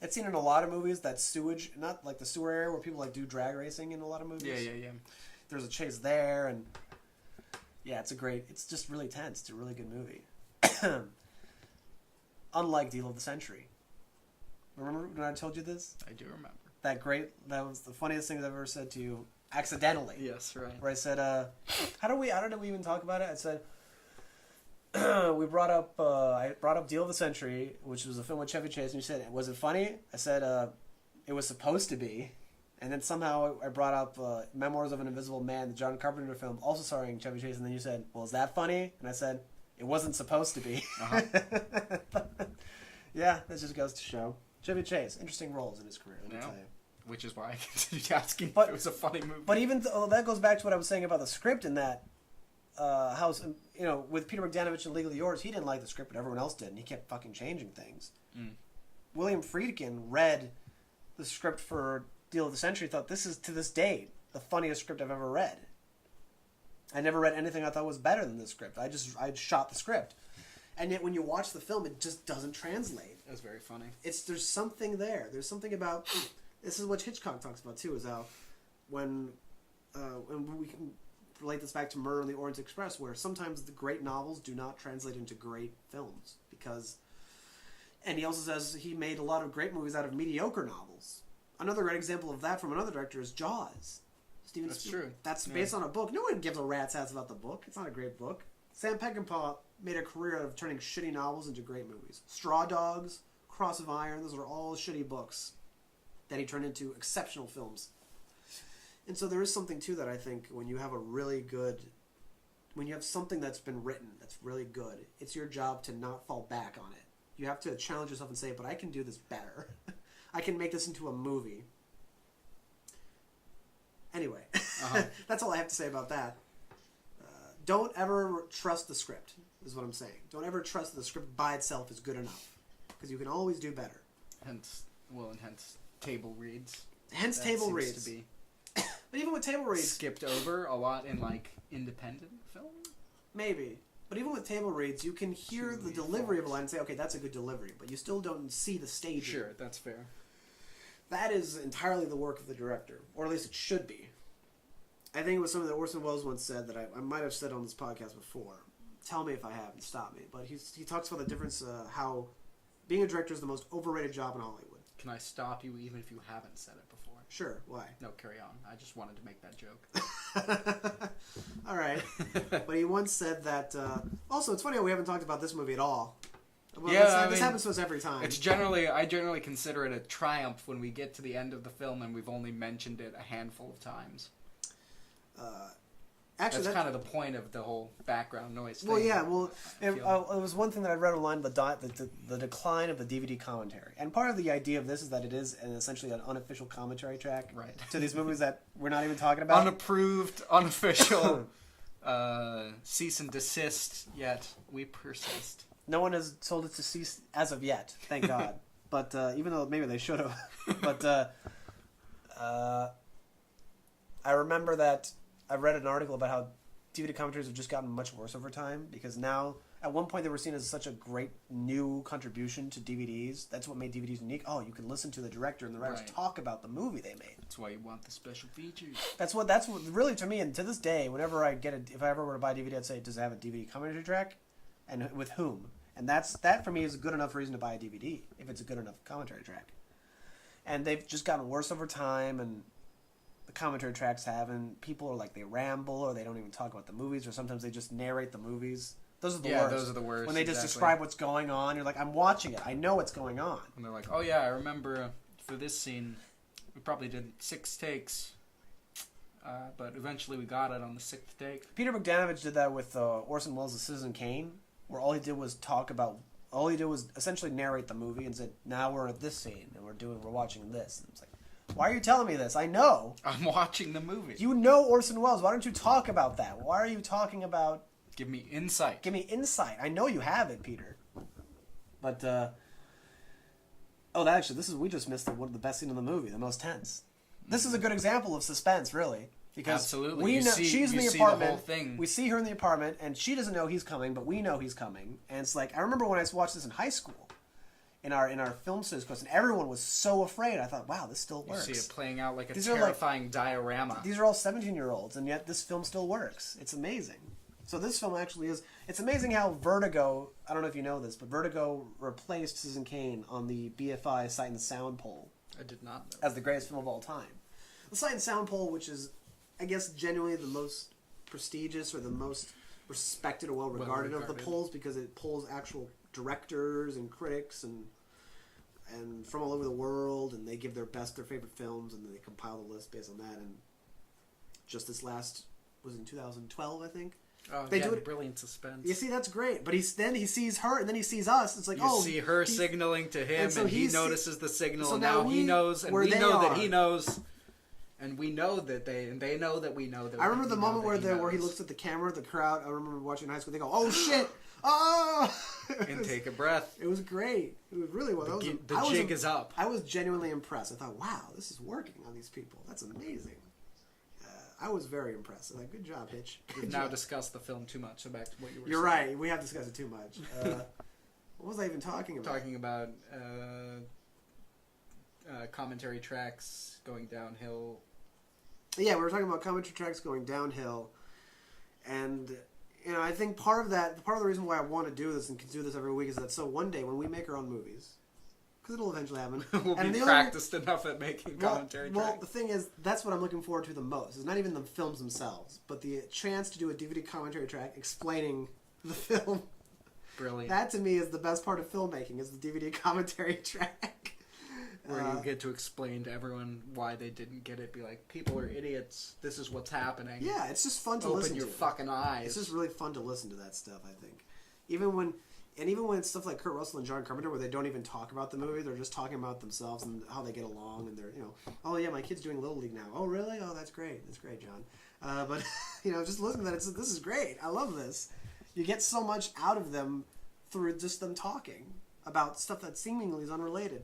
it's seen in a lot of movies. That sewage, not like the sewer area where people like do drag racing in a lot of movies. Yeah. There's a chase there, and yeah, it's just really tense. It's a really good movie. Unlike Deal of the Century. Remember when I told you this? I do remember. That was the funniest thing I've ever said to you, accidentally. Yes, right. Where I said, how did we even talk about it? I said, I brought up Deal of the Century, which was a film with Chevy Chase, and you said, was it funny? I said, it was supposed to be. And then somehow I brought up Memoirs of an Invisible Man, the John Carpenter film, also starring Chevy Chase, and then you said, well, is that funny? And I said, it wasn't supposed to be. Uh-huh. Yeah, that just goes to show. Chevy Chase, interesting roles in his career, let me tell you. Which is why I continued asking if it was a funny movie. But even that goes back to what I was saying about the script in that house. With Peter Bogdanovich and Legally Yours, he didn't like the script, but everyone else did, and he kept fucking changing things. William Friedkin read the script for Deal of the Century, thought this is, to this day, the funniest script I've ever read. I never read anything I thought was better than this script. I shot the script. And yet when you watch the film, it just doesn't translate. It was very funny. There's something there. There's something about... This is what Hitchcock talks about, too, is how when we can relate this back to Murder on the Orient Express, where sometimes the great novels do not translate into great films. Because... And he also says he made a lot of great movies out of mediocre novels. Another great example of that from another director is Jaws. Steven That's Spielberg. true. That's based on a book. No one gives a rat's ass about the book. It's not a great book. Sam Peckinpah made a career out of turning shitty novels into great movies. Straw Dogs, Cross of Iron, those are all shitty books that he turned into exceptional films. And so there is something to that, I think, when you have when you have something that's been written that's really good, it's your job to not fall back on it. You have to challenge yourself and say, but I can do this better. I can make this into a movie. Anyway, that's all I have to say about that. Don't ever trust the script, is what I'm saying. Don't ever trust that the script by itself is good enough. Because you can always do better. Hence table reads. Hence That table seems reads. to be But even with table reads... skipped over a lot in, like, independent film? Maybe. But even with table reads, you can hear the delivery of a line and say, okay, that's a good delivery. But you still don't see the staging. Sure, that's fair. That is entirely the work of the director. Or at least it should be. I think it was something that Orson Welles once said that I might have said on this podcast before. Tell me if I haven't. Stop me. But he talks about the difference, how being a director is the most overrated job in Hollywood. Can I stop you even if you haven't said it before? Sure. Why? No, carry on. I just wanted to make that joke. All right. But he once said that... also, it's funny how we haven't talked about this movie at all. Well, Yeah, this happens to us every time. I generally consider it a triumph when we get to the end of the film and we've only mentioned it a handful of times. Actually, that's kind of the point of the whole background noise thing. Well, yeah, it was one thing that I read online, the decline of the DVD commentary. And part of the idea of this is that it is essentially an unofficial commentary track to these movies that we're not even talking about. Unapproved, unofficial, cease and desist, yet we persist. No one has told it to cease as of yet, thank God. But even though maybe they should have. But I remember that I read an article about how DVD commentaries have just gotten much worse over time because now, at one point, they were seen as such a great new contribution to DVDs. That's what made DVDs unique. Oh, you can listen to the director and the writers talk about the movie they made. That's why you want the special features. That's what really, to me, and to this day, whenever I get if I ever were to buy a DVD, I'd say, does it have a DVD commentary track? And with whom? And that for me is a good enough reason to buy a DVD if it's a good enough commentary track. And they've just gotten worse over time, and the commentary tracks have, and people are like they ramble or they don't even talk about the movies, or sometimes they just narrate the movies. Those are the worst. Those are the worst. When they just describe what's going on, you're like, I'm watching it. I know what's going on. And they're like, oh yeah, I remember for this scene, we probably did 6 takes, but eventually we got it on the 6th take. Peter Bogdanovich did that with Orson Welles' Citizen Kane, where all he did was essentially narrate the movie and said, now we're at this scene and we're watching this. And it's like, why are you telling me this? I know. I'm watching the movie. You know Orson Welles. Why don't you talk about that? Why are you talking about... Give me insight. Give me insight. I know you have it, Peter. But, we just missed one of the best scenes in the movie, the most tense. This is a good example of suspense, really. Because absolutely. She's in the apartment. The whole thing. We see her in the apartment, and she doesn't know he's coming, but we know he's coming. And it's like, I remember when I watched this in high school, in our film studies course, and everyone was so afraid. I thought, wow, this still works. You see it playing out like a terrifying diorama. These are all 17-year-olds, and yet this film still works. It's amazing. So this film actually is... It's amazing how Vertigo... I don't know if you know this, but Vertigo replaced Citizen Kane on the BFI Sight and Sound poll. I did not know. As the greatest film of all time. The Sight and Sound poll, which is, I guess, genuinely the most prestigious or the most respected or well-regarded of the polls, because it polls actual directors and critics and from all over the world, and they give their favorite films, and then they compile the list based on that. And just this last... was in 2012, I think. Oh, they do brilliant suspense. You see, that's great. But he sees her, and then he sees us. It's like, you see her signaling to him, and he notices the signal. So now he knows, and we know that he knows, and we know that they know that we know that. I remember the moment where he looks at the camera, the crowd. I remember watching in high school. They go, "Oh shit!" Oh! And take a breath. It was great. It was really well. The jig is up. I was genuinely impressed. I thought, wow, this is working on these people. That's amazing. I was very impressed. Like, good job, Hitch. We've now discussed the film too much. So back to what you were saying. You're right. We have discussed it too much. What was I even talking about? Talking about commentary tracks going downhill. Yeah, we were talking about commentary tracks going downhill. And, I think part of the reason why I want to do this and can do this every week is that so one day when we make our own movies, because it'll eventually happen. We'll be practiced enough at making commentary tracks. Well, the thing is, that's what I'm looking forward to the most. It's not even the films themselves, but the chance to do a DVD commentary track explaining the film. Brilliant. That, to me, is the best part of filmmaking, is the DVD commentary track. Where you get to explain to everyone why they didn't get it. Be like, people are idiots. This is what's happening. Yeah, it's just fun to listen to. Open your fucking eyes. It's just really fun to listen to that stuff, I think. Even when it's stuff like Kurt Russell and John Carpenter, where they don't even talk about the movie, they're just talking about themselves and how they get along, and they're, oh yeah, my kid's doing Little League now. Oh really? Oh, that's great, John. But just listen to that. This is great. I love this. You get so much out of them through just them talking about stuff that seemingly is unrelated.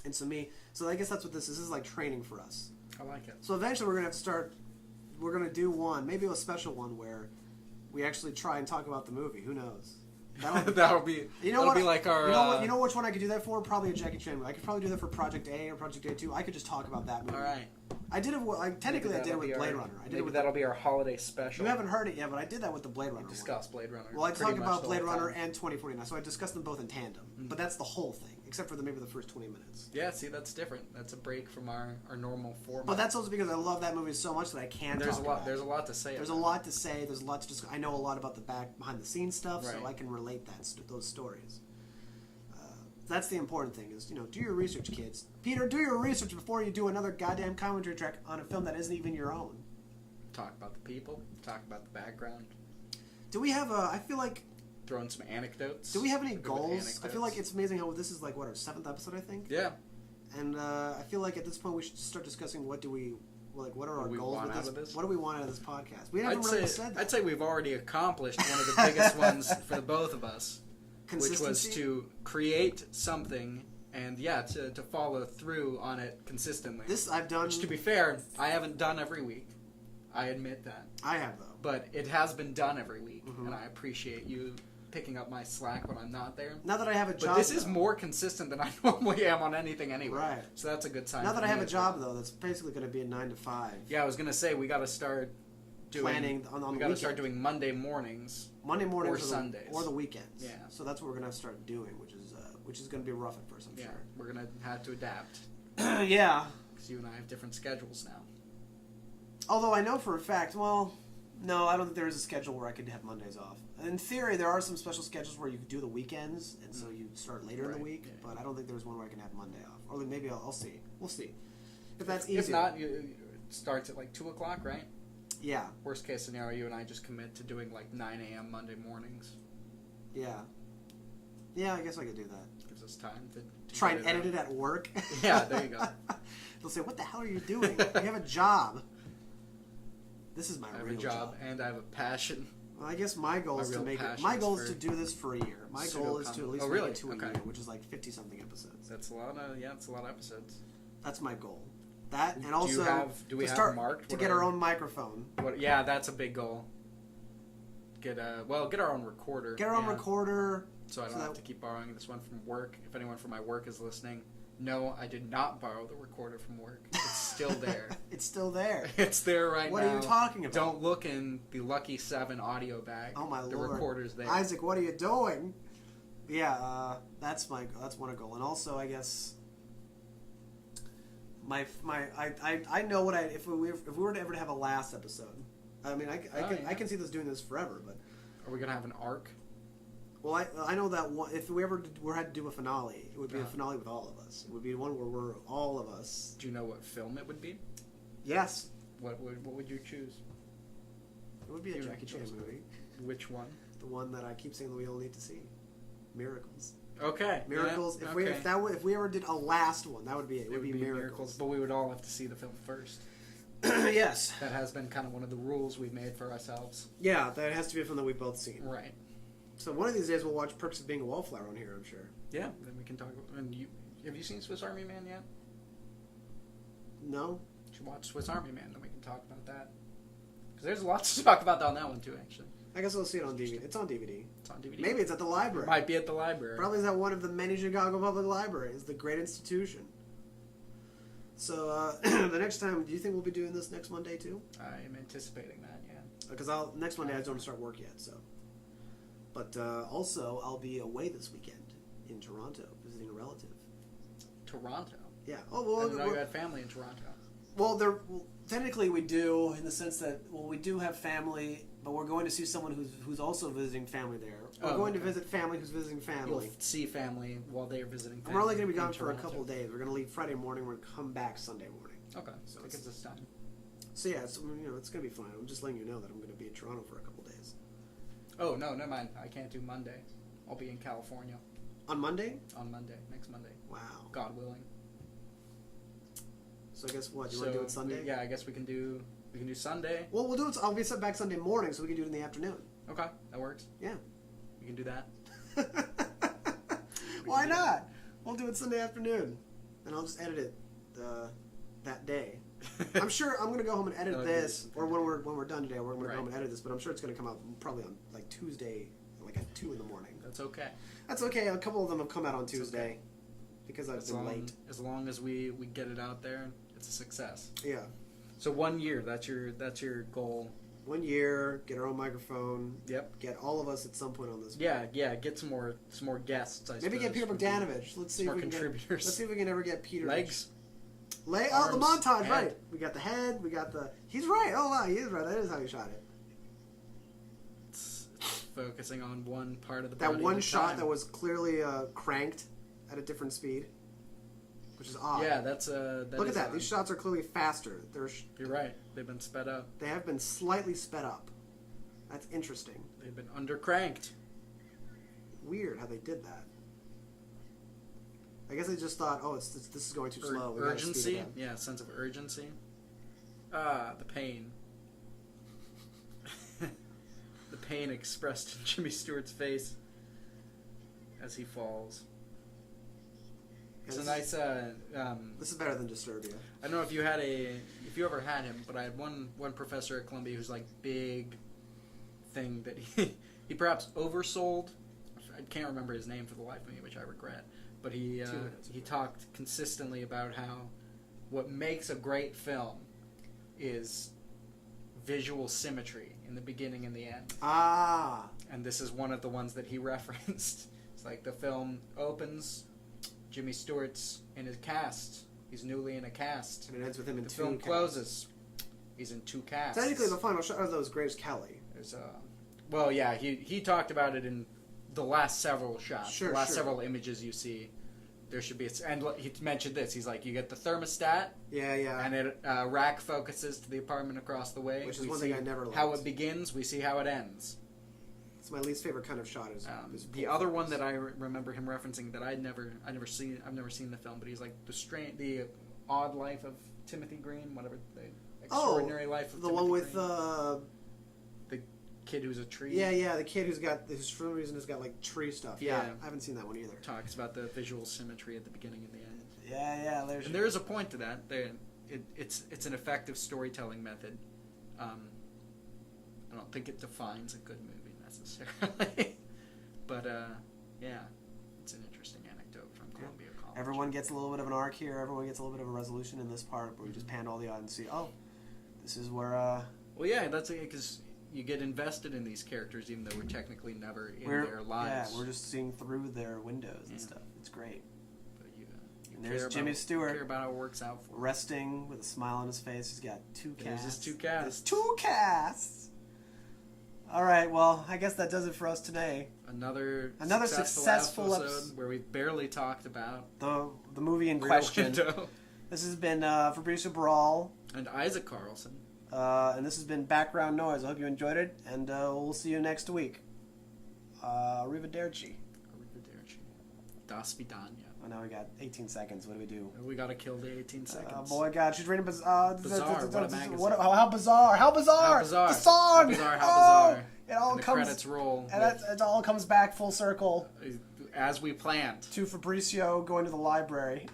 And so I guess that's what this is. This is like training for us. I like it. So eventually we're going to do one, maybe a special one where we actually try and talk about the movie. Who knows? That'll be like our. You know which one I could do that for? Probably a Jackie Chan movie. I could probably do that for Project A or Project A2. I could just talk about that movie. All right. I did it. Technically, I did it with Blade Runner. That'll be our holiday special. You haven't heard it yet, but I did that with the Blade Runner. Discuss Blade Runner. Well, I talked about Blade Runner and 2049, so I discussed them both in tandem. Mm-hmm. But that's the whole thing, except for maybe the first 20 minutes. Yeah, see, that's different. That's a break from our normal format. But that's also because I love that movie so much that I can't. There's a lot to say. There's a lot to discuss. I know a lot about the behind the scenes stuff, so I can relate those stories. That's the important thing is, do your research, kids. Peter, do your research before you do another goddamn commentary track on a film that isn't even your own. Talk about the people. Talk about the background. Do we have I feel like... Throw in some anecdotes. Do we have any Good with goals? anecdotes. I feel like it's amazing how this is like, what, our 7th episode, I think? Yeah. And I feel like at this point we should start discussing what are our we goals want with out of this? What do we want out of this podcast? We haven't really said that. I'd say we've already accomplished one of the biggest ones for the both of us, which was to create something and to follow through on it consistently. This I've done. Which, to be fair, I haven't done every week. I admit that. I have, though. But it has been done every week, Mm-hmm. and I appreciate you picking up my slack when I'm not there. Now that I have a job, But this is more consistent than I normally am on anything anyway. Right. So that's a good sign. Now for that I me have a as job, well. though, that's basically going to be a 9 to 5. Yeah, I was gonna say we got to start doing Planning on the we got to weekend. start doing Monday mornings. Monday mornings or Sundays. or the weekends. Yeah. So that's what we're going to start doing, which is going to be rough at first, I'm Yeah, we're gonna have to adapt sure. Yeah. because you and I have different schedules now. Although I know for a fact, no, I don't think there is a schedule where I could have Mondays off. In theory, there are some special schedules where you could do the weekends, and so you start later in the Right, week. yeah. But I don't think there's one where I can have Monday off. Or maybe I'll see. We'll see. If that's easy. If not, it starts at like 2:00, right? Yeah. Worst case scenario, you and I just commit to doing like 9 a.m. Monday mornings. Yeah. Yeah, I guess I could do that. Gives us time to Try get and edit out. it at work. Yeah, there you go. They'll say, "What the hell are you doing? You have a job." This is my I have real a job and I have a passion. Well, I guess my goal My is to real make it. passion My is goal is for to do this for a year. My goal is to at least Oh, make really? it to a Okay. year, which is like 50-something episodes. That's a lot of it's a lot of episodes. That's my goal. That and Do also we to have start marked to what get our own microphone. Yeah, that's a big goal. Get our own recorder. Get our own yeah. recorder. So I don't have to keep borrowing this one from work. If anyone from my work is listening, no, I did not borrow the recorder from work. It's still there. It's still there. It's there right What now. are you talking about? Don't look in the Lucky 7 audio bag. Oh my the lord. recorder's there. Isaac, what are you doing? Yeah, that's one goal, and also I guess I know what if we were to ever have a last episode. I mean, I can see this doing this forever, but Are we gonna have an arc? well, I know that one, if we ever had to do a finale, it would be a finale with all of us. It would be one where we're all of us. Do you know what film it would be? Yes, What would you choose? it would be a You Jackie Chan chose movie. Which one? The one that I keep saying that we all need to see. Miracles. Okay. Miracles. Yeah, If we ever did a last one, that would be it. it would be Miracles, but we would all have to see the film first. Yes. That has been kind of one of the rules we've made for ourselves. Yeah, that has to be a film that we've both seen. Right. So one of these days we'll watch Perks of Being a Wallflower on here, I'm sure. Yeah. Then we can talk. And have you seen Swiss Army Man yet? No? You should watch Swiss Army Man. Then we can talk about that. Because there's lots to talk about on that one too. Actually, I guess we'll see it on DVD. It's on DVD. it's on DVD. Maybe it's at the library. It might be at the library. Probably is at one of the many Chicago public libraries, the great institution. So the next time, do you think we'll be doing this next Monday too? I am anticipating that. Yeah. Because next Monday I don't start work yet. So, but also I'll be away this weekend in Toronto visiting a relative. Toronto. Yeah. I didn't know you had family in Toronto. Well, technically we do, in the sense that we do have family, but we're going to see someone who's also visiting family there. We're going to visit family who's visiting family. You'll see family while they are visiting family. And we're only going to be gone in for a Toronto. couple of days. We're going to leave Friday morning. We're going to come back Sunday morning. Okay, So so it gives us time. So yeah, it's going to be fine. I'm just letting you know that I'm going to be in Toronto for a couple of days. Oh no, never mind. I can't do Monday. I'll be in California On Monday? on Monday, next Monday, Wow. God willing. So I guess what? You want to do it Sunday? Yeah, I guess we can do Sunday. Well, we'll do it. I'll be back Sunday morning, so we can do it in the afternoon. Okay, that works. Yeah. We can do that. Why not? We'll do it Sunday afternoon, and I'll just edit it that day. I'm sure I'm gonna go home and edit No, this, or when we're done today, we're gonna Right. go home and edit this. But I'm sure it's gonna come out probably on like Tuesday, like at 2 in the morning. That's okay. That's okay. A couple of them have come out on Tuesday because I've been late. As long as we get it out there, it's a success. Yeah. So 1 year, that's your goal. 1 year, get our own microphone. Yep. Get all of us at some point on this. Yeah, get some more guests. Maybe get Peter Bogdanovich. Let's see more if we can contributors. let's see if we can ever get Peter. Legs. Oh, the arms, montage, head. right? We got the head. We got the. He's right. Oh wow, he is right. That is how he shot it. It's focusing on one part of the That body one at a shot time. that was clearly cranked. at a different speed, which is odd. Yeah, that's Look at that. odd. These shots are clearly faster. You're right. They've been sped up. They have been slightly sped up. That's interesting. They've been undercranked. Weird how they did that. I guess they just thought, oh, this is going too slow. We gotta speed Urgency? it up. Yeah, sense of urgency. Ah, the pain. The pain expressed in Jimmy Stewart's face as he falls. It's a nice. This is better than Disturbia. I don't know if you ever had him, but I had one professor at Columbia who's like big thing that he perhaps oversold. I can't remember his name for the life of me, which I regret. But he talked consistently about how what makes a great film is visual symmetry in the beginning and the end. Ah. And this is one of the ones that he referenced. It's like the film opens, Jimmy Stewart's in his cast. He's newly in a cast. And it ends with him in the two film casts. closes. He's in two casts. Technically, the final shot of those Graves Kelly. There's well, yeah, he talked about it in the last several shots, Sure, the last sure. several images you see. There should be, and he mentioned this. He's like, you get the thermostat, Yeah. and it rack focuses to the apartment across the way. Which is We one see thing I never liked. how it begins. We see how it ends. It's my least favorite kind of shot. Is The pull other focus. one that I remember him referencing that I've never seen the film, but he's like the odd life of Timothy Green, whatever the extraordinary life of the Timothy one with Green. The kid who's a tree. Yeah, the kid who's for some reason has got like tree stuff. Yeah. I haven't seen that one either. Talks about the visual symmetry at the beginning and the end. Yeah, And there is a point to that. It's an effective storytelling method. I don't think it defines a good movie necessarily, but yeah, it's an interesting anecdote from Columbia College. Everyone gets a little bit of an arc here. Everyone gets a little bit of a resolution in this part where we just pan all the odds and see, oh, this is where. Well, yeah, that's it, because you get invested in these characters even though we're technically never in their lives. Yeah, we're just seeing through their windows and stuff. It's great. But you And there's Jimmy Stewart. Care about how it works out for him. Resting with a smile on his face. He's got two casts. There's his two casts. There's two casts. All right, well, I guess that does it for us today. Another successful episode where we barely talked about the movie in Rear question. Window. This has been Fabrizio Barral. And Isaac Carlson. And this has been Background Noise. I hope you enjoyed it, and we'll see you next week. Arrivederci. Arrivederci. Das Vidania. Oh, now we got 18 seconds. What do we do? We gotta kill the 18 seconds. Oh, boy, God. She's reading Bizarre, what a magazine. How bizarre. How bizarre. How bizarre. The song. How bizarre, how bizarre. It all And the comes, credits roll. and it all comes back full circle As we planned. to Fabrizio going to the library.